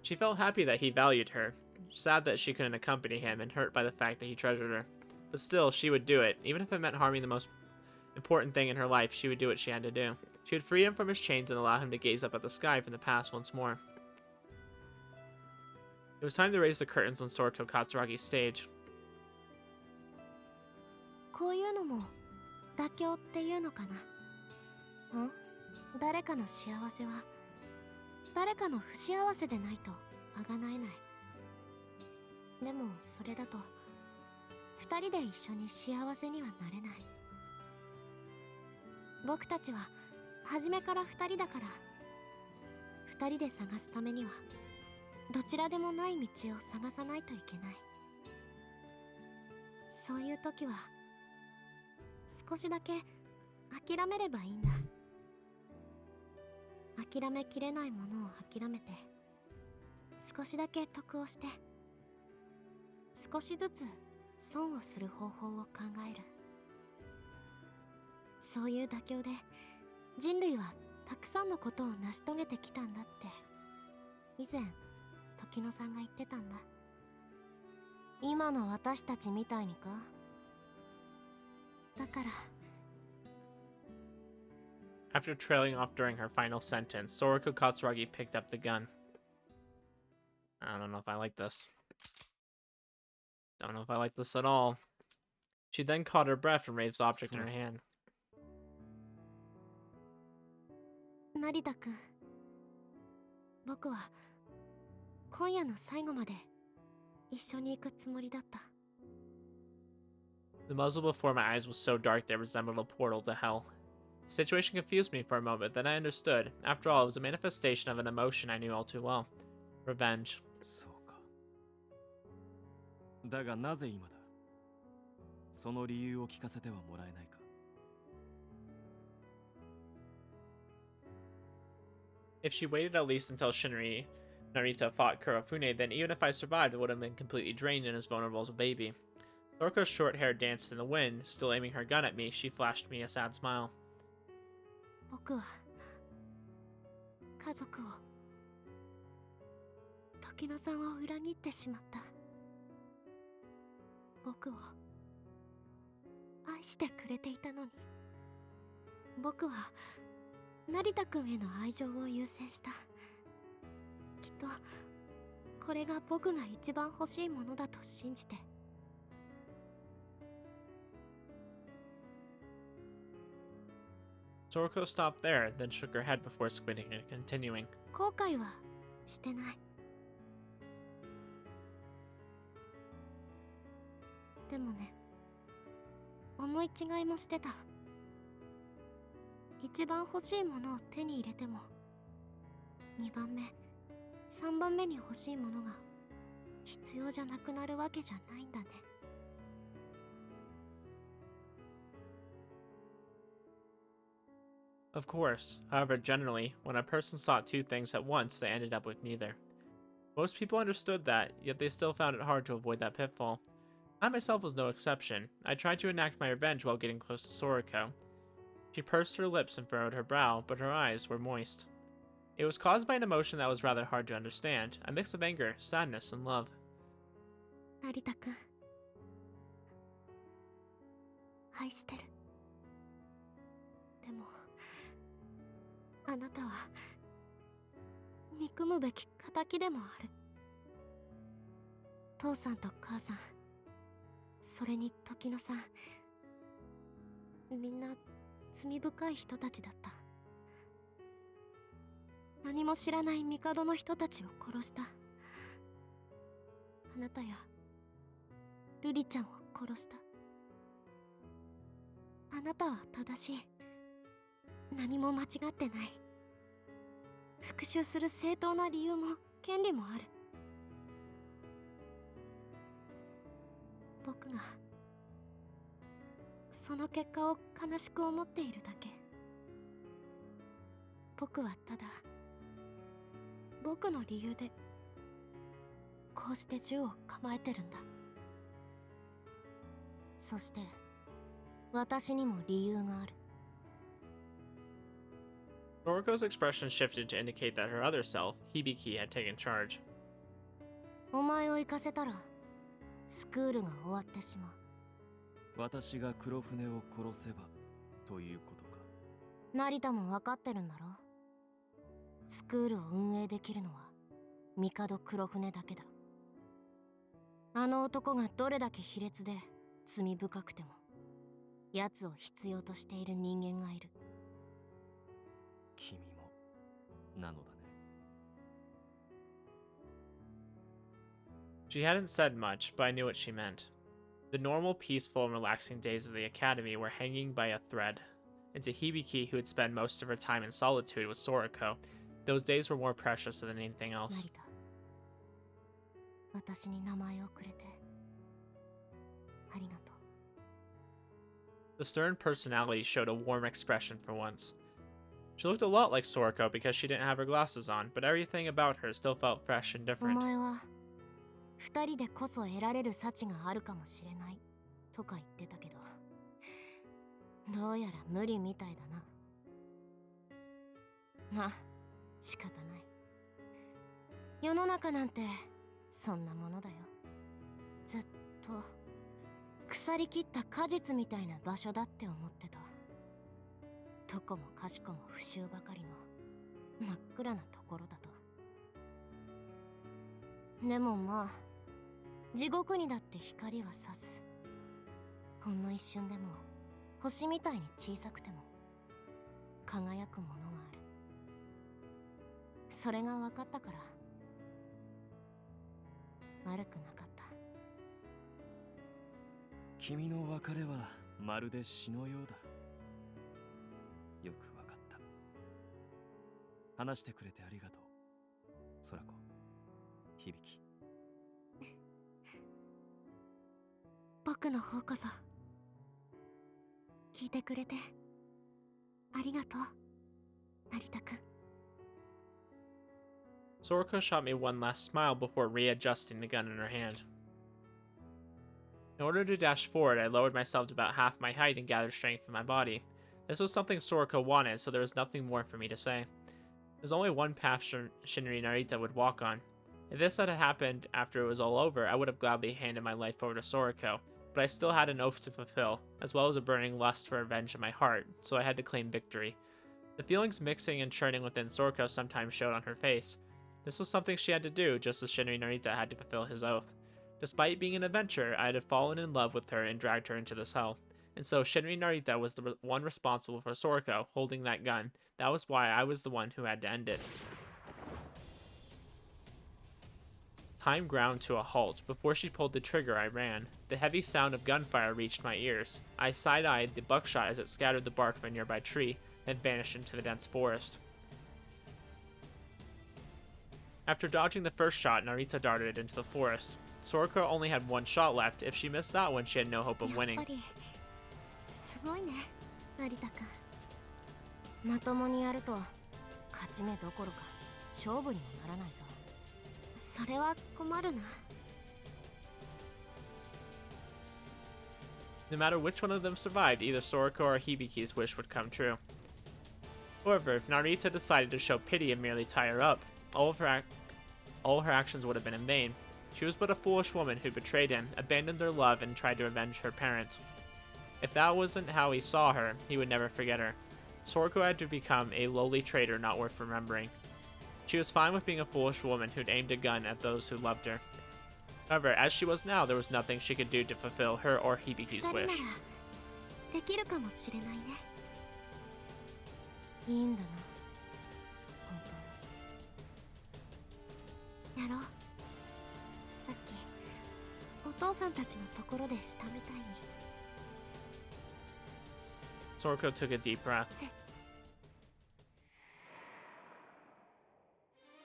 She felt happy that he valued her, sad that she couldn't accompany him, and hurt by the fact that he treasured her. But still, she would do it. Even if it meant harming the most important thing in her life, she would do what she had to do. She would free him from his chains and allow him to gaze up at the sky from the past once more. It was time to raise the curtains on Sorako Katsuragi's stage. こういうのも妥協っていうのかな。ん？誰かの幸せは誰かの不幸せでないと贖えない。でもそれだと二人で一緒に幸せにはなれない。僕たちは初めから二人だから、二人で探すためにはどちらでもない道を探さないといけない。そういう時は少しだけ諦めればいいんだ。諦めきれないものを諦めて、少しだけ得をして、少しずつ損をする方法を考える。そういう妥協で人類はたくさんのことを成し遂げてきたんだって以前時野さんが言ってたんだ。今の私たちみたいにか。だから After trailing off during her final sentence, Sorako Katsuragi picked up the gun. I don't know if I like this. Don't know if I like this at all. She then caught her breath and raised the object in her hand. 成田くん、僕は今夜の最後まで一緒に行くつもりだった。 The muzzle before my eyes was so dark that it resembled a portal to hell. The situation confused me for a moment, then I understood. After all, it was a manifestation of an emotion I knew all too well. Revenge. そうか。だがなぜ今だ。その理由を聞かせてはもらえないか。If she waited at least until Shinri Narita fought Kurofune, then even if I survived, it would have been completely drained and as vulnerable as a baby. Soraka's short hair danced in the wind. Still aiming her gun at me, she flashed me a sad smile. 僕は家族を、時野さんを裏切ってしまった。僕を愛してくれていたのに、僕は成田くんへの愛情を優先した。きっとこれが僕が一番欲しいものだと信じて。Sorako stopped there, then shook her head before squinting and continuing. 後悔はしてない。でもね、思い違いもしてた。一番欲しいものを手に入れても、2番目、3番目に欲しいものが必要じゃなくなるわけじゃないんだね。Of course. However, generally, when a person sought two things at once, they ended up with neither. Most people understood that, yet they still found it hard to avoid that pitfall. I myself was no exception. I tried to enact my revenge while getting close to Sorako. She pursed her lips and furrowed her brow, but her eyes were moist. It was caused by an emotion that was rather hard to understand, a mix of anger, sadness, and love. 成田くん、愛してる。でもあなたは憎むべき仇でもある。父さんと母さん、それに時野さん、みんな罪深い人たちだった。何も知らない帝の人たちを殺した。あなたや瑠璃ちゃんを殺した。あなたは正しい。何も間違ってない。復讐する正当な理由も権利もある。僕がその結果を悲しく思っているだけ。僕はただ僕の理由でこうして銃を構えてるんだ。そして私にも理由がある。Soroko's expression shifted to indicate that her other self, Hibiki, had taken charge. お前を行かせたらスクールが終わってしまう。私が黒船を殺せばということか。成田も分かってるんだろ。スクールを運営できるのは帝黒船だけだ。あの男がどれだけ卑劣で罪深くても奴を必要としている人間がいる。君もなのだね。She hadn't said much, but I knew what she meant. The normal, peaceful, and relaxing days of the academy were hanging by a thread. And to Hibiki, who had spent most of her time in solitude with Sorako, those days were more precious than anything else. 成田、私に名前をくれてありがとう。The stern personality showed a warm expression for once. She looked a lot like Sorako because she didn't have her glasses on, but everything about her still felt fresh and お different. 前は二人でこそ得られる幸があるかもしれないとか言ってたけど、どうやら無理みたいだな。まあ仕方ない。世の中なんてそんなものだよ。ずっと腐りきった果実みたいな場所だって思ってた。どこもかしこも不臭ばかりの真っ暗なところだと。でもまあ地獄にだって光は差す。ほんの一瞬でも星みたいに小さくても輝くものがある。それが分かったから悪くなかった。君の別れはまるで詩のようだ。よくわかった。話してくれてありがとう。空子、響。僕の方こそ聞いてくれてありがとう、成田くん。Sorako shot me one last smile before readjusting the gun in her hand. In order to dash forward, I lowered myself to about half my height and gathered strength in my body. This was something Sorako wanted, so there was nothing more for me to say. There's only one path Shinri Narita would walk on. If this had happened after it was all over, I would have gladly handed my life over to Sorako, but I still had an oath to fulfill, as well as a burning lust for revenge in my heart, so I had to claim victory. The feelings mixing and churning within Sorako sometimes showed on her face. This was something she had to do, just as Shinri Narita had to fulfill his oath. Despite being an adventurer, I had fallen in love with her and dragged her into this hell. And so Shinri Narita was the one responsible for Sorako holding that gun. That was why I was the one who had to end it. Time ground to a halt. Before she pulled the trigger, I ran. The heavy sound of gunfire reached my ears. I side-eyed the buckshot as it scattered the bark of a nearby tree, then vanished into the dense forest. After dodging the first shot, Narita darted into the forest. Sorako only had one shot left. If she missed that one, she had no hope of winning. すごいね、成田君。まともにやると勝ち目どころか勝負にもならないぞ。それは困るな。No matter which one of them survived, either Sorako or Hibiki's wish would come true. However, if Narita decided to show pity and merely tie her up, all her actions would have been in vain. She was but a foolish woman who betrayed him, abandoned their love, and tried to avenge her parents. If that wasn't how he saw her, he would never forget her. Sorako had to become a lowly traitor not worth remembering. She was fine with being a foolish woman who'd aimed a gun at those who loved her. However, as she was now, there was nothing she could do to fulfill her or Hibiki's wish. できるかもしれないね。いいんだな。本当に。やろう。さっきお父さんたちのところでしたみたいに。Sorako took a deep breath.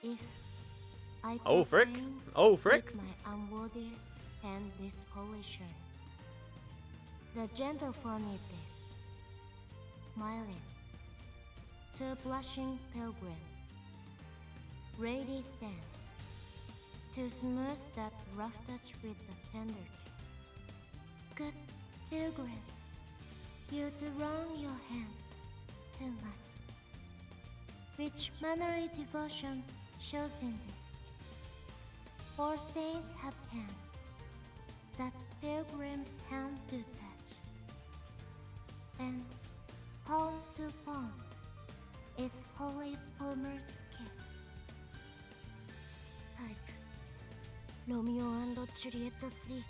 If I Oh, frick. proclaim Oh, frick. with my unworthiest and this Polish shirt, the gentle form is this. My lips, two blushing pilgrims, ready stand, to smooth that rough touch with the tender kiss. Good pilgrim, you do wrong your hand too much. Which mannerly devotion shows in this? For stains have hands, that pilgrim's hand to touch, and palm to palm is holy palmer's kiss. Like Romeo and Juliet 3.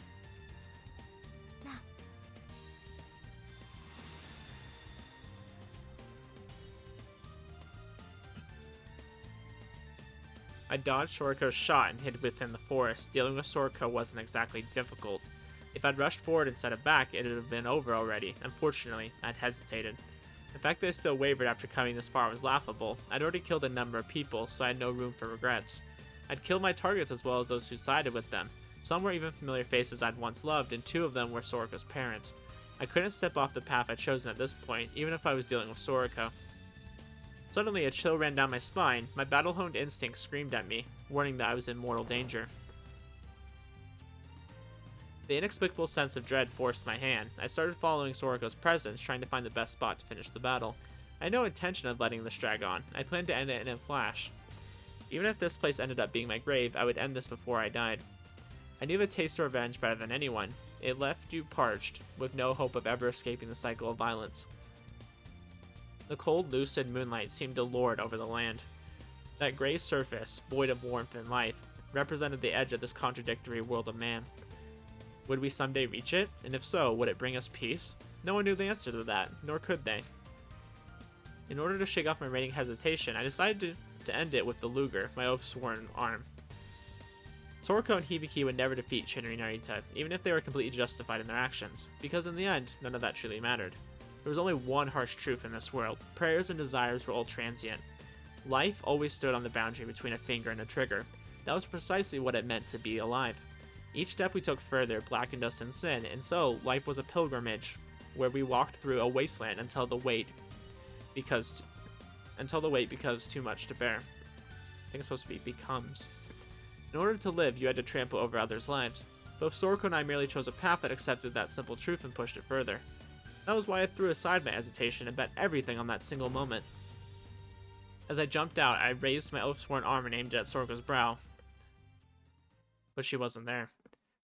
Now, I dodged Sorako's shot and hid within the forest. Dealing with Sorako wasn't exactly difficult. If I'd rushed forward instead of back, it would have been over already. Unfortunately, I'd hesitated. The fact that I still wavered after coming this far was laughable. I'd already killed a number of people, so I had no room for regrets. I'd killed my targets as well as those who sided with them. Some were even familiar faces I'd once loved, and 2 of them were Sorako's parents. I couldn't step off the path I'd chosen at this point, even if I was dealing with Sorako. Suddenly, a chill ran down my spine. My battle-honed instinct screamed at me, warning that I was in mortal danger. The inexplicable sense of dread forced my hand. I started following Sorako's presence, trying to find the best spot to finish the battle. I had no intention of letting this drag on. I planned to end it in a flash. Even if this place ended up being my grave, I would end this before I died. I knew the taste of revenge better than anyone. It left you parched, with no hope of ever escaping the cycle of violence. The cold, lucid moonlight seemed to lord over the land. That gray surface, void of warmth and life, represented the edge of this contradictory world of man. Would we someday reach it? And if so, would it bring us peace? No one knew the answer to that, nor could they. In order to shake off my reigning hesitation, I decided to end it with the Luger, my oath-sworn arm. Sorako and Hibiki would never defeat Shinri Narita, even if they were completely justified in their actions, because in the end, none of that truly mattered. There was only one harsh truth in this world. Prayers and desires were all transient. Life always stood on the boundary between a finger and a trigger. That was precisely what it meant to be alive. Each step we took further blackened us in sin, and so life was a pilgrimage, where we walked through a wasteland until the weight becomes too much to bear. I think it's supposed to be becomes. In order to live, you had to trample over others' lives. Both Sorako and I merely chose a path that accepted that simple truth and pushed it further. That was why I threw aside my hesitation and bet everything on that single moment. As I jumped out, I raised my oath-sworn arm and aimed it at Sorako's brow. But she wasn't there.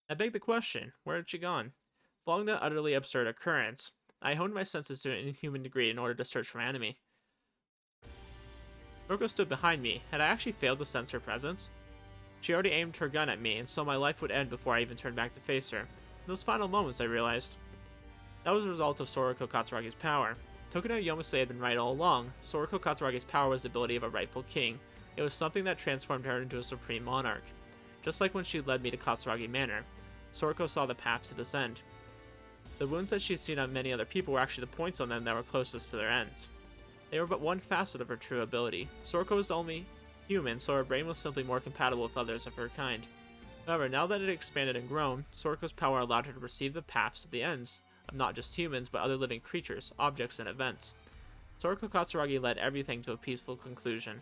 I begged the question, where had she gone? Following that utterly absurd occurrence, I honed my senses to an inhuman degree in order to search for my enemy. Sorako stood behind me. Had I actually failed to sense her presence? She already aimed her gun at me, and so my life would end before I even turned back to face her. In those final moments, I realized that was a result of Sorako Katsuragi's power. Tokino Yomase had been right all along. Sorako Katsuragi's power was the ability of a rightful king. It was something that transformed her into a supreme monarch. Just like when she led me to Katsuragi Manor, Sorako saw the path to this end. The wounds that she'd seen on many other people were actually the points on them that were closest to their ends. They were but one facet of her true ability. Sorako was the only human, so her brain was simply more compatible with others of her kind. However, now that it had expanded and grown, Sorako's power allowed her to perceive the paths to the ends of not just humans, but other living creatures, objects, and events. Sorako Katsuragi led everything to a peaceful conclusion.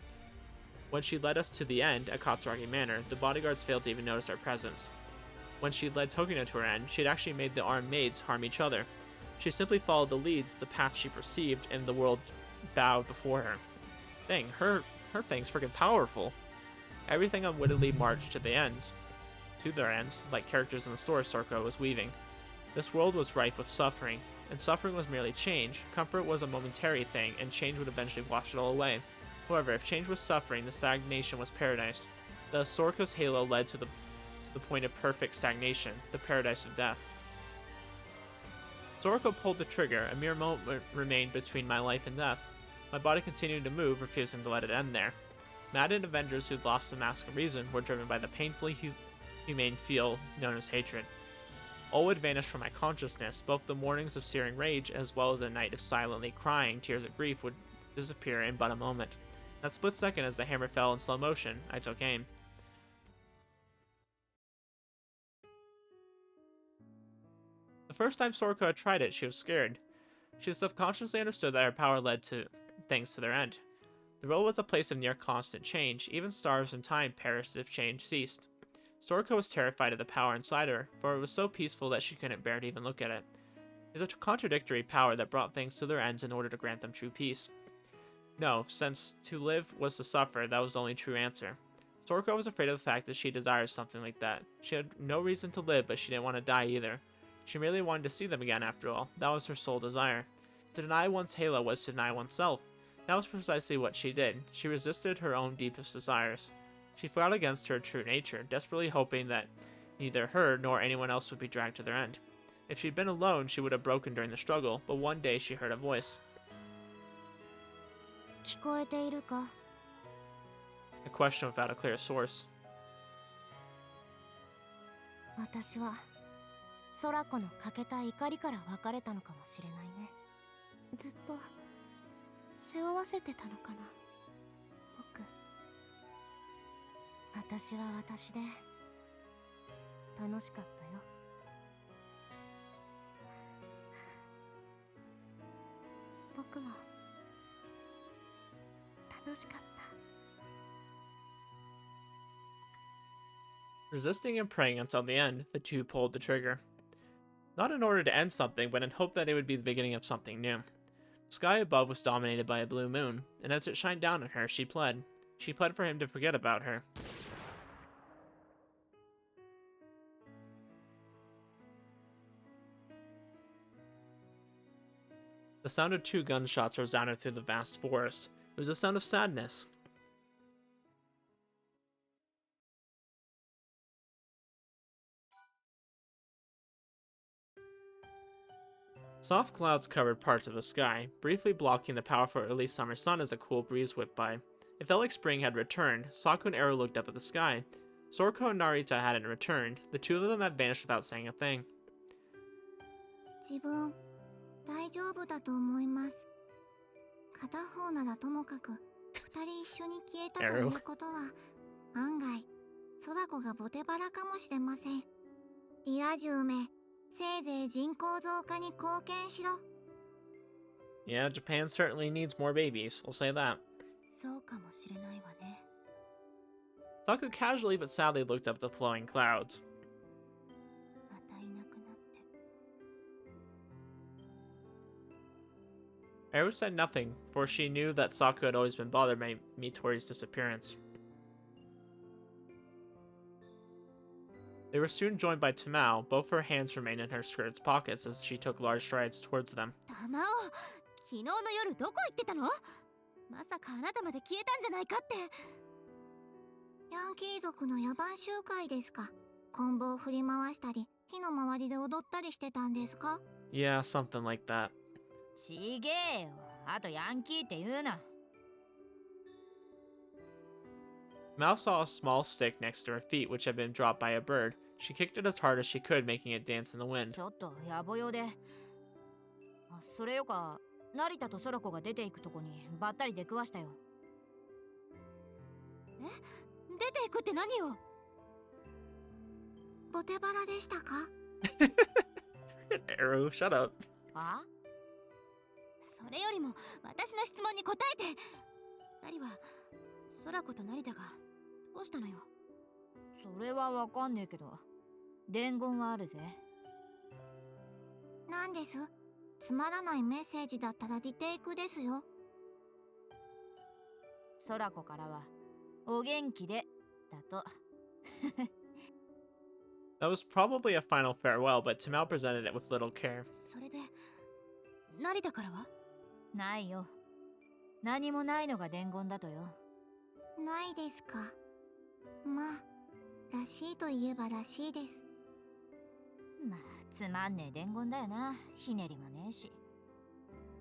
When she led us to the end at Katsuragi Manor, the bodyguards failed to even notice our presence. When she led Tokino to her end, she had actually made the armed maids harm each other. She simply followed the leads, the path she perceived, and the world bowed before her. Dang, her thing's freaking powerful. Everything unwittingly marched to their ends, like characters in the story Sorako was weaving. This world was rife with suffering, and suffering was merely change. Comfort was a momentary thing, and change would eventually wash it all away. However, if change was suffering, the stagnation was paradise. Thus, Sorako's halo led to the point of perfect stagnation, the paradise of death. Sorako pulled the trigger. A mere moment remained between my life and death. My body continued to move, refusing to let it end there. Maddened Avengers who'd lost the mask of reason were driven by the painfully humane feel known as hatred. All would vanish from my consciousness. Both the mornings of searing rage as well as a night of silently crying tears of grief would disappear in but a moment. That split second as the hammer fell in slow motion, I took aim. The first time Sorako had tried it, she was scared. She subconsciously understood that her power led to things to their end. The world was a place of near constant change. Even stars and time perished if change ceased. Sorako was terrified of the power inside her, for it was so peaceful that she couldn't bear to even look at it. It was a contradictory power that brought things to their ends in order to grant them true peace. No, since to live was to suffer, that was the only true answer. Sorako was afraid of the fact that she desired something like that. She had no reason to live, but she didn't want to die either. She merely wanted to see them again after all. That was her sole desire. To deny one's halo was to deny oneself. That was precisely what she did. She resisted her own deepest desires. She fought against her true nature, desperately hoping that neither her nor anyone else would be dragged to their end. If she'd been alone, she would have broken during the struggle, but one day she heard a voice. 聞こえているか? A question without a clear source. 私は空子の欠けた怒りから別れたのかもしれないね。ずっと背負わせてたのかな、僕。私は私で楽しかったよ。僕も楽しかった。 Resisting and praying until the end, the two pulled the trigger. Not in order to end something, but in hope that it would be the beginning of something new. The sky above was dominated by a blue moon, and as it shined down on her, she pled. She pled for him to forget about her. The sound of 2 gunshots resounded through the vast forest. It was a sound of sadness. Soft clouds covered parts of the sky, briefly blocking the powerful early summer sun as a cool breeze whipped by. It felt like spring had returned. Saku and Ero looked up at the sky. Sorako and Narita hadn't returned. The two of them had vanished without saying a thing. 自分大丈夫だと思います。片方ならともかく、二人一緒に消えたということは、案外、空子がボテバラかもしれません。リア充め、せいぜい人口増加に貢献しろ。Yeah, Japan certainly needs more babies, we'll say that. そうかもしれないわね。 Saku casually but sadly looked up at the flowing clouds. またいなくなって。 Ero said nothing, for she knew that Saku had always been bothered by Mitori's disappearance. They were soon joined by Tamao. Both her hands remained in her skirt's pockets as she took large strides towards them. 玉尾、昨日の夜どこ行ってたの？まさかあなたまで消えたんじゃないかって。ヤンキー族の野蛮集会ですか。棍棒を振り回したり火の周りで踊ったりしてたんですか。 Yeah, something like that. ちげえよ。あとヤンキーって言うな。 Mao saw a small stick next to her feet, which had been dropped by a bird. She kicked it as hard as she could, making it dance in the wind. ちょっと野暮用で。あ、それよか、成田と空子が出ていくとこにばったり出くわしたよ。え、出ていくって何を。ボテバラでしたか。Arrow, shut up. あ？それよりも私の質問に答えて。二人は空子と成田がどうしたのよ。それはわかんねえけど、伝言はあるぜ。なんです。つまらないメッセージだったらリテイクですよ。空子からはお元気でだと。That was probably a final farewell, but Tamao presented it with little care. それで成田からは。ないよ。何もないのが伝言だとよ。ないですか。まあらしいといえばらしいです。まあつまんねえ伝言だよな。ひねりもねえし。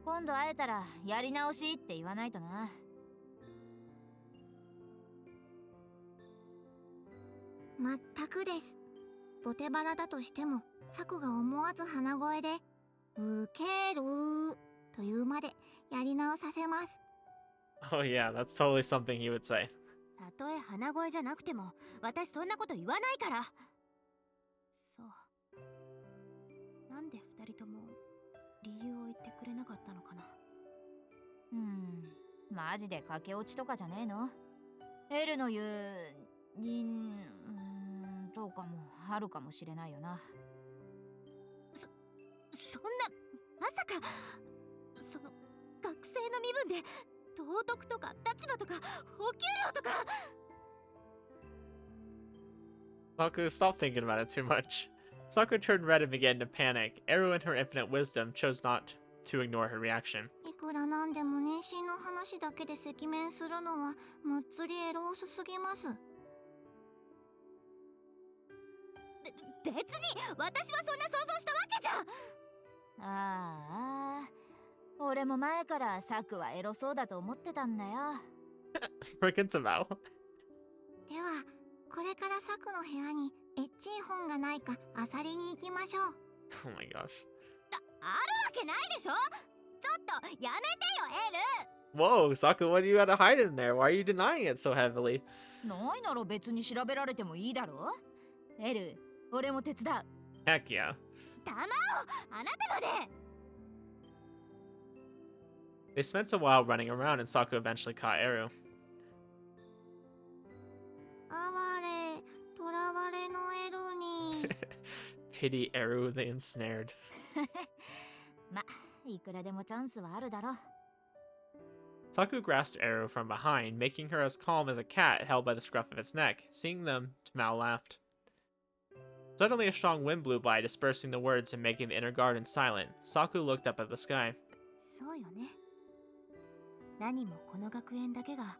今度会えたらやり直しって言わないとな。まったくです。ボテバラだとしてもサクが思わず鼻声でウケるというまでやり直させます。 Oh yeah, that's totally something he would say. たとえ鼻声じゃなくても私そんなこと言わないから。そう。なんで二人とも理由を言ってくれなかったのかな。マジで駆け落ちとかじゃねえの。エルの言うどうかもあるかもしれないよな。そんな、まさかその学生の身分で道徳とか立場とかお給料とか。Saku, stop thinking about it too much. Saku turned red and began to panic. Eru, in her infinite wisdom, chose not to ignore her reaction. いくらなんでも妊娠の話だけで赤面するのはむっつりエロースすぎます。別に私はそんな想像したわけじゃん。ああ、俺も前からサクはエロそうだと思ってたんだよ。Frickin' Tamao. ではこれからサクの部屋にエッチい本がないか漁りに行きましょう。 Oh my gosh. あるわけないでしょ。ちょっとやめてよエル。 Whoa, Saku, what do you got to hide in there? Why are you denying it so heavily? ないなら別に調べられてもいいだろ。エル、俺も手伝う。 Heck yeah. タマオ、あなたまで。 They spent a while running around, and Saku eventually caught Eru. 哀れ囚われのエルに。Pity Eru, they ensnared. ま、いくらでもチャンスはあるだろ。 Saku grasped Eru from behind, making her as calm as a cat held by the scruff of its neck. Seeing them, Tamao laughed. Suddenly a strong wind blew by, dispersing the words and making the inner garden silent. Saku looked up at the sky. そうよね。何もこの学園だけが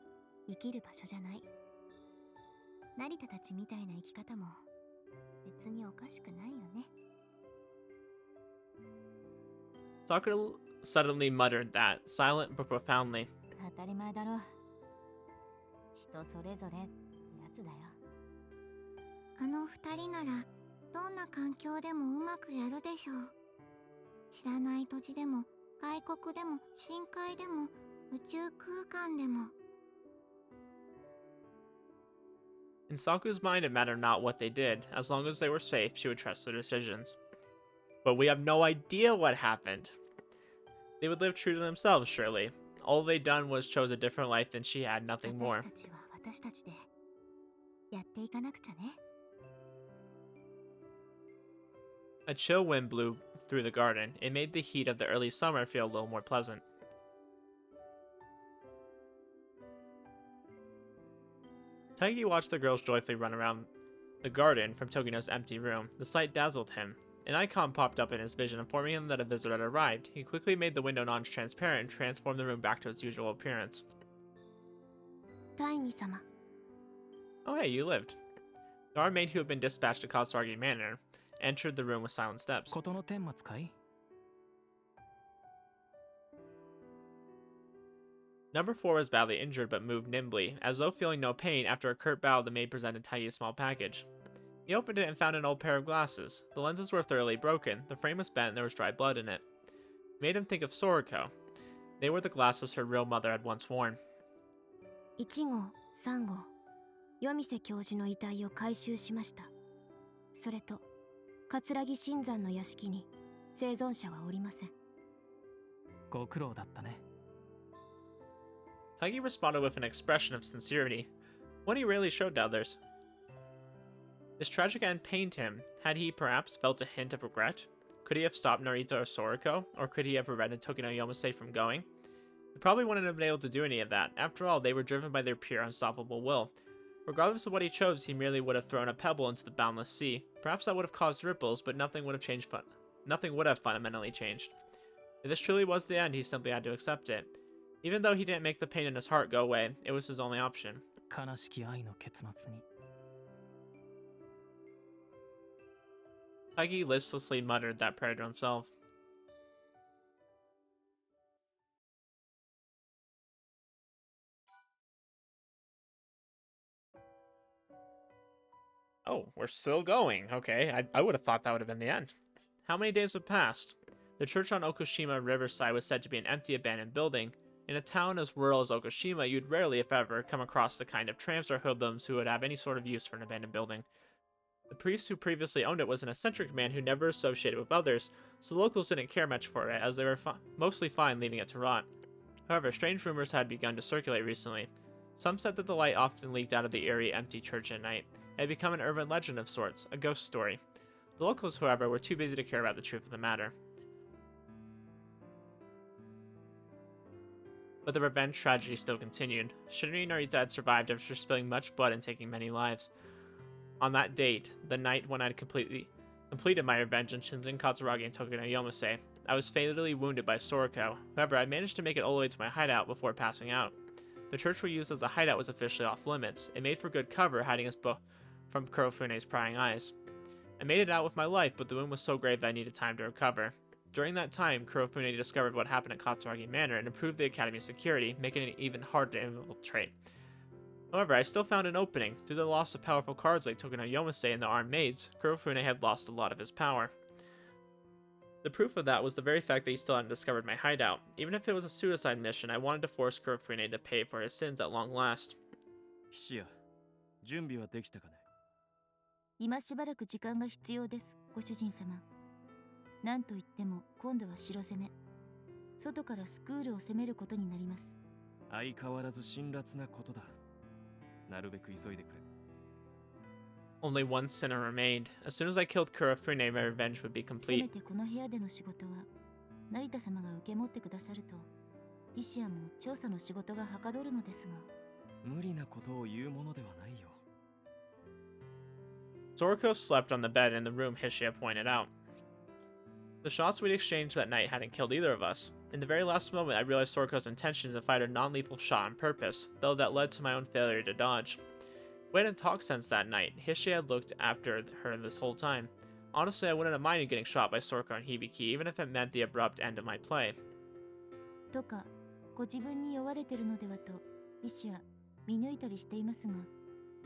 生きる場所じゃない。成田たちみたいな生き方も別におかしくないよね。 Saku suddenly muttered that, silent but profoundly. 当たり前だろ。人それぞれやつだよ。あの二人ならどんな環境でもうまくやるでしょう。知らない土地でも外国でも深海でも宇宙空間でも。 In Saku's mind, it mattered not what they did. As long as they were safe, she would trust their decisions. But we have no idea what happened. They would live true to themselves, surely. All they'd done was chose a different life than she had, nothing more. 私たちは私たちでやっていかなくちゃね。 A chill wind blew through the garden. It made the heat of the early summer feel a little more pleasant. Taigi watched the girls joyfully run around the garden from Togino's empty room. The sight dazzled him. An icon popped up in his vision, informing him that a visitor had arrived. He quickly made the window non-transparent and transformed the room back to its usual appearance. 大義様。 Oh, hey, you lived. The armed maid who had been dispatched to Katsuragi Manor entered the room with silent steps. 事の顛末かい？ Number 4 was badly injured but moved nimbly, as though feeling no pain. After a curt bow, the maid presented Taigi a small package. He opened it and found an old pair of glasses. The lenses were thoroughly broken, the frame was bent, and there was dry blood in it. It made him think of Sorako. They were the glasses her real mother had once worn. 1号、3号、夜店教授の遺体を回収しました。それと、葛城新山の屋敷に生存者はおりません。ご苦労だったね。 Taigi responded with an expression of sincerity, one he rarely showed to others. This tragic end pained him. Had he perhaps felt a hint of regret? Could he have stopped Narita or Sorako? Or could he have prevented Tokino Yomase from going? He probably wouldn't have been able to do any of that. After all, they were driven by their pure, unstoppable will. Regardless of what he chose, he merely would have thrown a pebble into the boundless sea. Perhaps that would have caused ripples, but nothing would have fundamentally changed. If this truly was the end, he simply had to accept it. Even though he didn't make the pain in his heart go away, it was his only option. 悲しき愛の結末に。 Taigi listlessly muttered that prayer to himself. Oh, we're still going. Okay, I would have thought that would have been the end. How many days have passed? The church on Okushima Riverside was said to be an empty, abandoned building. In a town as rural as Okushima, you'd rarely, if ever, come across the kind of tramps or hoodlums who would have any sort of use for an abandoned building. The priest who previously owned it was an eccentric man who never associated with others, so the locals didn't care much for it, as they were mostly fine leaving it to rot. However, strange rumors had begun to circulate recently. Some said that the light often leaked out of the eerie, empty church at night. It had become an urban legend of sorts, a ghost story. The locals, however, were too busy to care about the truth of the matter. But the revenge tragedy still continued. Shinri Narita had survived after spilling much blood and taking many lives. On that date, the night when I had completed my revenge on Shinzen Katsuragi and Tokino Yomase, I was fatally wounded by Sorako. However, I managed to make it all the way to my hideout before passing out. The church we used as a hideout was officially off limits. It made for good cover, hiding us both from Kurofune's prying eyes. I made it out with my life, but the wound was so grave that I needed time to recover. During that time, Kurofune discovered what happened at Katsuragi Manor and improved the academy's security, making it even harder to infiltrate. However, I still found an opening. Due to the loss of powerful cards like Tokino Yomase and the armed maids, Kurofune had lost a lot of his power. The proof of that was the very fact that he still hadn't discovered my hideout. Even if it was a suicide mission, I wanted to force Kurofune to pay for his sins at long last. 菱谷、準備はできたかね？今しばらく時間が必要です、ご主人様。なんといっても今度は城攻め。外からスクールを攻めることになります。相変わらず辛辣なことだ。なるべく急いでくれ。Only one sinner remained. As soon as I killed Kurofune, my revenge would be せめ complete. てこの部屋での仕事は成田様が受け持ってくださると、イシアも調査の仕事がはかどるのですが。無理なことを言うものではないよ。Sorako slept on the bed in the room Hishia pointed out. The shots we'd exchanged that night hadn't killed either of us. In the very last moment, I realized Sorako's intention to fire a non-lethal shot on purpose, though that led to my own failure to dodge. We hadn't talked since that night. Hishia had looked after her this whole time. Honestly, I wouldn't have minded getting shot by Sorako and Hibiki, even if it meant the abrupt end of my play. とか、ご自分に酔われてるのではと、イシア見抜いたりしていますが、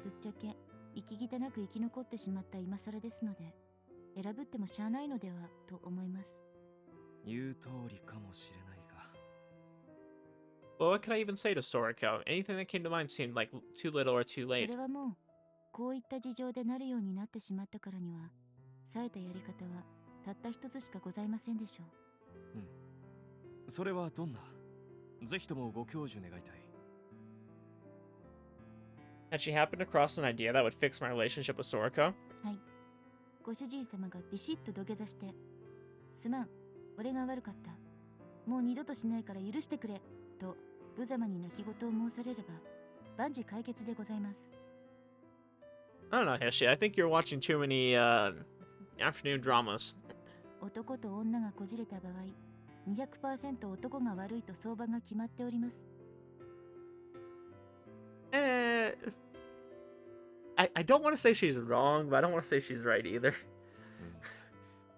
ぶっちゃけ生き汚く生き残ってしまった今更ですので、選ぶってもしゃあないのではと思います。言う通りかもしれないが。Well, what could I even say to Sorako? Anything that came to mind seemed like too little or too そ late. れはもう、こういった事情でなるようになってしまったからには、冴えたやり方はたった一つしかございませんでしょう。うん。それはどんな？ぜひともご教授願いたい。Had she happened across an idea that would fix my relationship with Sorako? はい。ご主人様がビシッと土下座して、すまん、俺が悪かった。もう二度としないから許してくれ、と無様に泣き言を申されれば、万事解決でございます。I don't know, Hishi. I think you're watching too many, afternoon dramas. 男と女がこじれた場合、200% 男が悪いと相場が決まっております。Eh, I don't want to say she's wrong, but I don't want to say she's right either.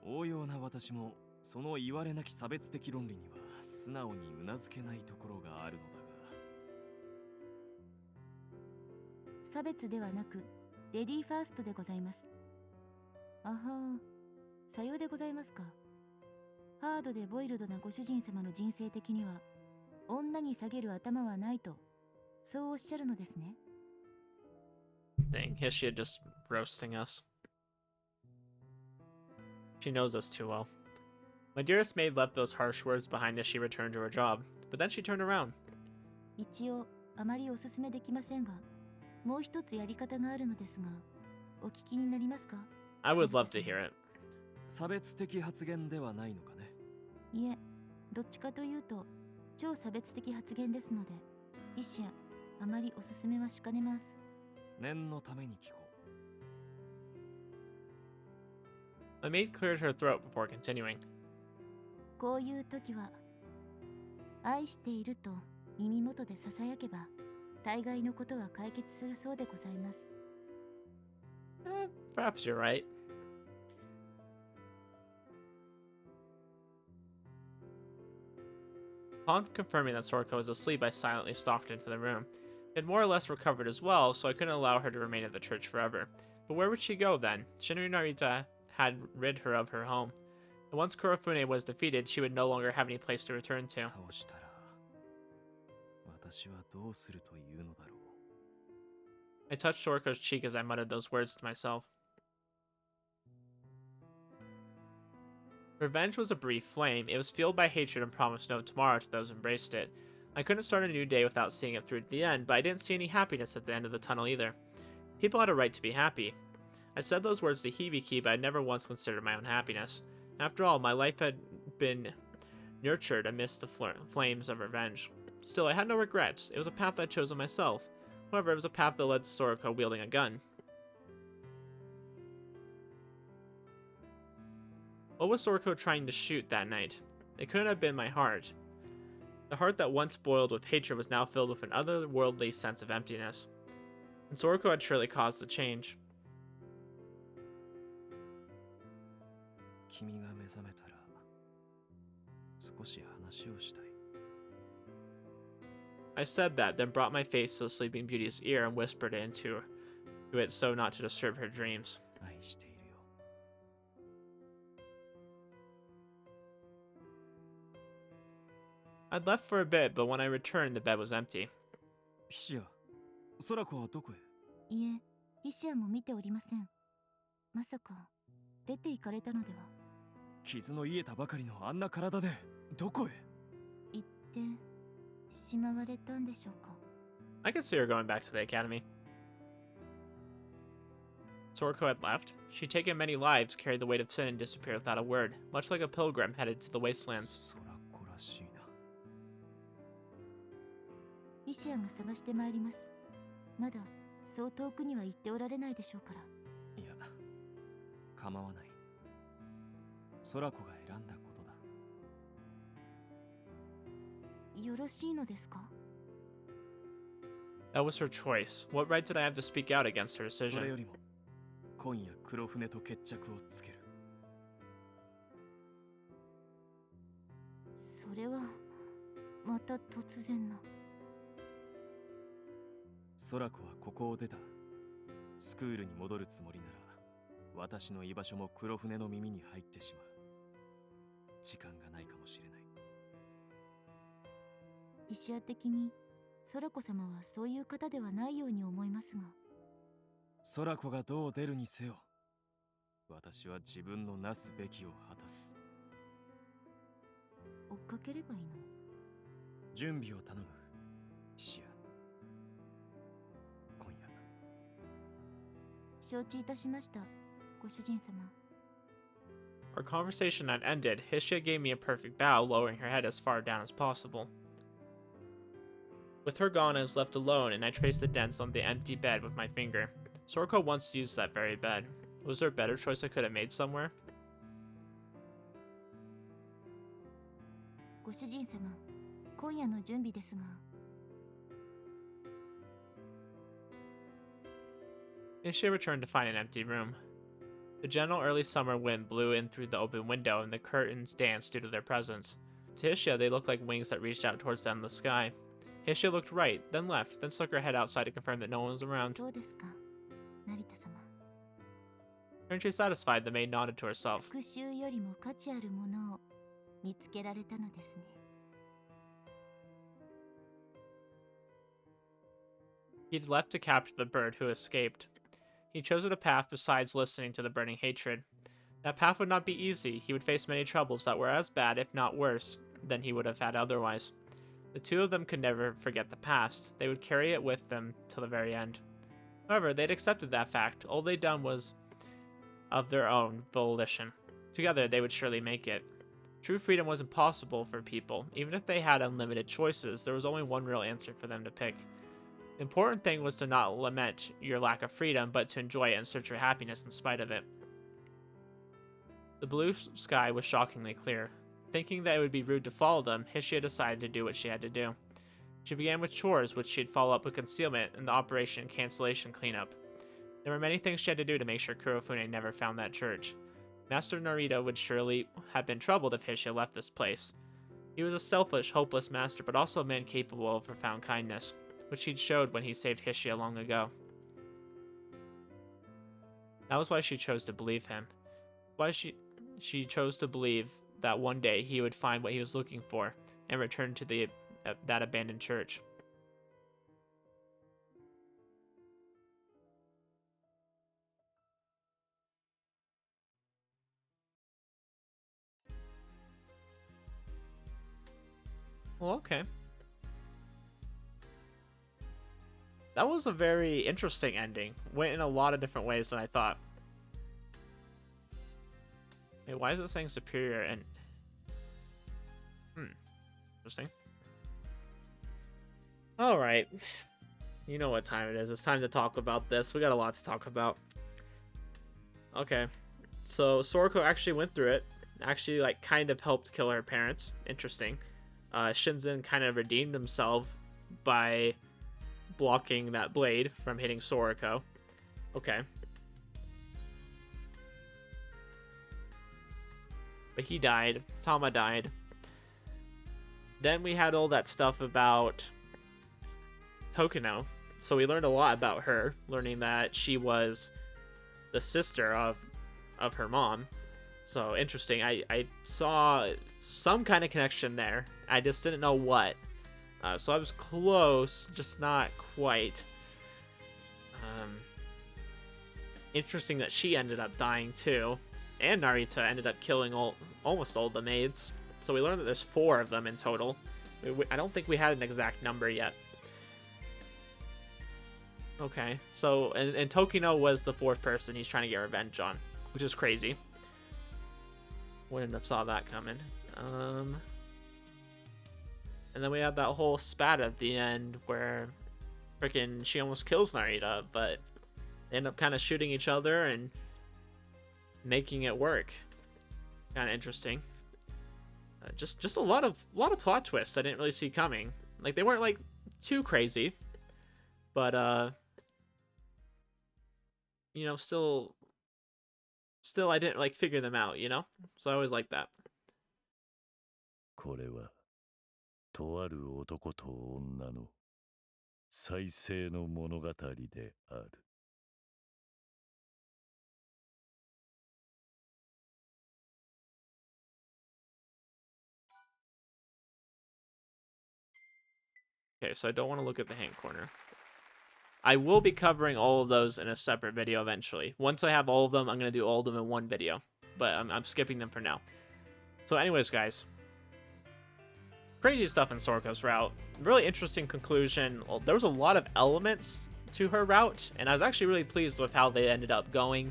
応用な私もその言われなき差別的論理には素直にうなずけないところがあるのだが、差別ではなくレディーファーストでございます。あはー、さようでございますか。ハードでボイルドなご主人様の人生的には女に下げる頭はないと、そうおっしゃるのですね。Dang, Hishia just roasting us. She knows us too well. My dearest maid left those harsh words behind as she returned to her job, but then she turned around. 一応あまりおすすめできませんが、もう一つやり方があるのですが、お聞きになりますか？ I would love to hear it. 差別的発言ではないのかね。いえ、どっちかというと超差別的発言ですので、医師やあまりおすすめはしかねます。念のために聞こう。My maid cleared her throat before continuing. こういう時は愛していると耳元でささやけば大概のことは解決するそうでございます。Perhaps you're right. Upon confirming that Sorako was asleep, I silently stalked into the room. She had more or less recovered as well, so I couldn't allow her to remain at the church forever. But where would she go then? Shinri Narita had rid her of her home. And once Kurofune was defeated, she would no longer have any place to return to. 倒したら私はどうするというのだろう。 I touched Soriko's cheek as I muttered those words to myself. Revenge was a brief flame. It was fueled by hatred and promised no tomorrow to those who embraced it. I couldn't start a new day without seeing it through to the end, but I didn't see any happiness at the end of the tunnel either. People had a right to be happy. I said those words to Hibiki, but I never once considered my own happiness. After all, my life had been nurtured amidst the flames of revenge. Still, I had no regrets. It was a path I'd chosen myself. However, it was a path that led to Sorako wielding a gun. What was Sorako trying to shoot that night? It couldn't have been my heart. The heart that once boiled with hatred was now filled with an otherworldly sense of emptiness. And Sorako had surely caused the change. 君が目覚めたら少し話をしたい。 I said that, then brought my face to the sleeping beauty's ear and whispered it into it so not to disturb her dreams. 愛しているよ。 I'd left for a bit, but when I returned, the bed was empty. ヒシア、ソラコはどこへ？いえ、医師やも見ておりません。まさか出て行かれたのでは？傷の癒えたばかりのあんな体でどこへ？行ってしまわれたんでしょうか？ I could see her going back to the academy. Sorako had left. She'd taken many lives, carried the weight of sin, and disappeared without a word, much like a pilgrim headed to the wastelands. ソラコらしいな。医師やが探してまいります。まだそう遠くには行っておられないでしょうから。いや、構わない。ソラコが選んだことだ。よろしいのですか？ That was her choice. What right did I have to speak out against her それ decision? よりも今夜黒船と決着をつける。それはまた突然な。ソラコはここを出た。スクールに戻るつもりなら私の居場所も黒船の耳に入ってしまう。時間がないかもしれない。医者的に空子様はそういう方ではないように思いますが。ソラコがどう出るにせよ、私は自分のなすべきを果たす。追っかければいいの？準備を頼む、シア。今夜。承知いたしました、ご主人様。Our conversation had ended. Hishia gave me a perfect bow, lowering her head as far down as possible. With her gone, I was left alone, and I traced the dents on the empty bed with my finger. Sorako once used that very bed. Was there a better choice I could have made somewhere? ご主人様、今夜の準備ですが。Ishia returned to find an empty room. The gentle early summer wind blew in through the open window, and the curtains danced due to their presence. To Ishia, they looked like wings that reached out towards the endless sky. Ishia looked right, then left, then stuck her head outside to confirm that no one was around. そうですか、成田様。 Aren't you satisfied? The maid nodded to herself. 復讐よりも価値あるものを見つけられたのですね。 He'd left to capture the bird who escaped. He chose a path besides listening to the burning hatred. That path would not be easy. He would face many troubles that were as bad, if not worse, than he would have had otherwise. The two of them could never forget the past. They would carry it with them till the very end. However, they'd accepted that fact. All they'd done was of their own volition. Together, they would surely make it. True freedom was impossible for people. Even if they had unlimited choices, there was only one real answer for them to pick. The important thing was to not lament your lack of freedom, but to enjoy it and search for happiness in spite of it. The blue sky was shockingly clear. Thinking that it would be rude to follow them, Hishia decided to do what she had to do. She began with chores, which she'd follow up with concealment and the Operation Cancellation cleanup. There were many things she had to do to make sure Kurofune never found that church. Master Narita would surely have been troubled if Hishia left this place. He was a selfish, hopeless master, but also a man capable of profound kindness, which he'd showed when he saved Hishia long ago. That was why she chose to believe him. Why she chose to believe that one day he would find what he was looking for and return to that abandoned church. Well, okay. That was a very interesting ending. Went in a lot of different ways than I thought. Hey, why is it saying superior and... Interesting. Alright. You know what time it is. It's time to talk about this. We got a lot to talk about. Okay. So, Sorako actually went through it. Actually, like, kind of helped kill her parents. Interesting. Shinzen kind of redeemed himself by blocking that blade from hitting Sorako. Okay. But he died. Tama died. Then we had all that stuff about Tokuno. So we learned a lot about her, learning that she was the sister of her mom. So interesting. I saw some kind of connection there. I just didn't know what. So I was close, just not quite. Interesting that she ended up dying too. And Narita ended up killing almost all the maids. So we learned that there's 4 of them in total. I don't think we had an exact number yet. Okay, so and Tokino was the 4th person he's trying to get revenge on, which is crazy. Wouldn't have saw that coming. And then we had that whole spat at the end where freaking she almost kills Narita, but they end up kind of shooting each other and making it work. Kind of interesting. Just a lot of plot twists I didn't really see coming. Like, they weren't like too crazy, but you know, still I didn't like figure them out, you know? So I always like that. これはとある男と女の再生の物語である。Okay, so I don't want to look at the hand corner. I will be covering all of those in a separate video eventually. Once I have all of them, I'm going to do all of them in one video. But I'm skipping them for now. So anyways, guys. Crazy stuff in Sorako's route. Really interesting conclusion. There was a lot of elements to her route, and I was actually really pleased with how they ended up going.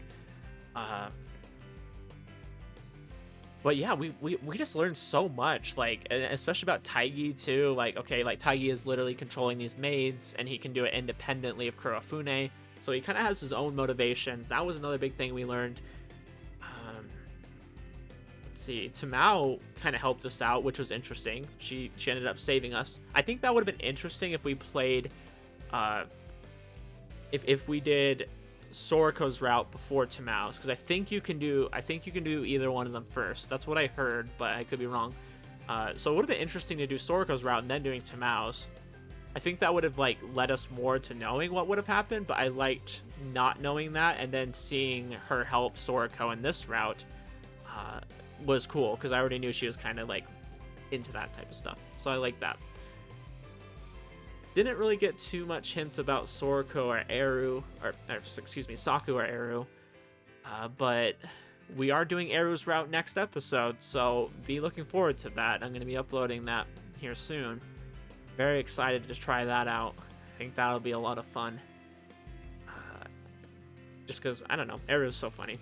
But yeah, we just learned so much, like, especially about Taigi too. Like, okay, like Taigi is literally controlling these maids, and he can do it independently of Kurofune. So he kind of has his own motivations. That was another big thing we learned. Let's see, Tamao kind of helped us out, which was interesting. She ended up saving us. I think that would have been interesting if we played, if we did Sorako's route before Tamao's, because I think you can do either one of them first. That's what I heard, but I could be wrong. So it would have been interesting to do Sorako's route and then doing Tamao's. I think that would have like led us more to knowing what would have happened, but I liked not knowing that, and then seeing her help Sorako in this route was cool, because I already knew she was kind of like into that type of stuff. So I like that. Didn't really get too much hints about Sorako or Eru, or excuse me, Saku or Eru, but we are doing Eru's route next episode, so be looking forward to that. I'm going to be uploading that here soon. Very excited to try that out. I think that'll be a lot of fun. Just because, I don't know, Eru's so funny.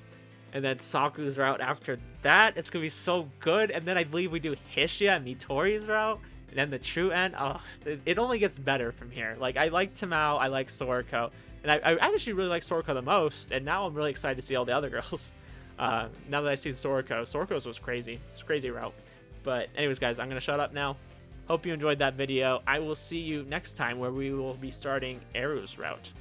And then Saku's route after that, it's going to be so good. And then I believe we do Hishia and Mitori's route. And then the true end, oh, it only gets better from here. Like, I like Tamao, I like Sorako. And I actually really like Sorako the most. And now I'm really excited to see all the other girls. Now that I've seen Sorako's was crazy. It's a crazy route. But anyways, guys, I'm going to shut up now. Hope you enjoyed that video. I will see you next time where we will be starting Eru's route.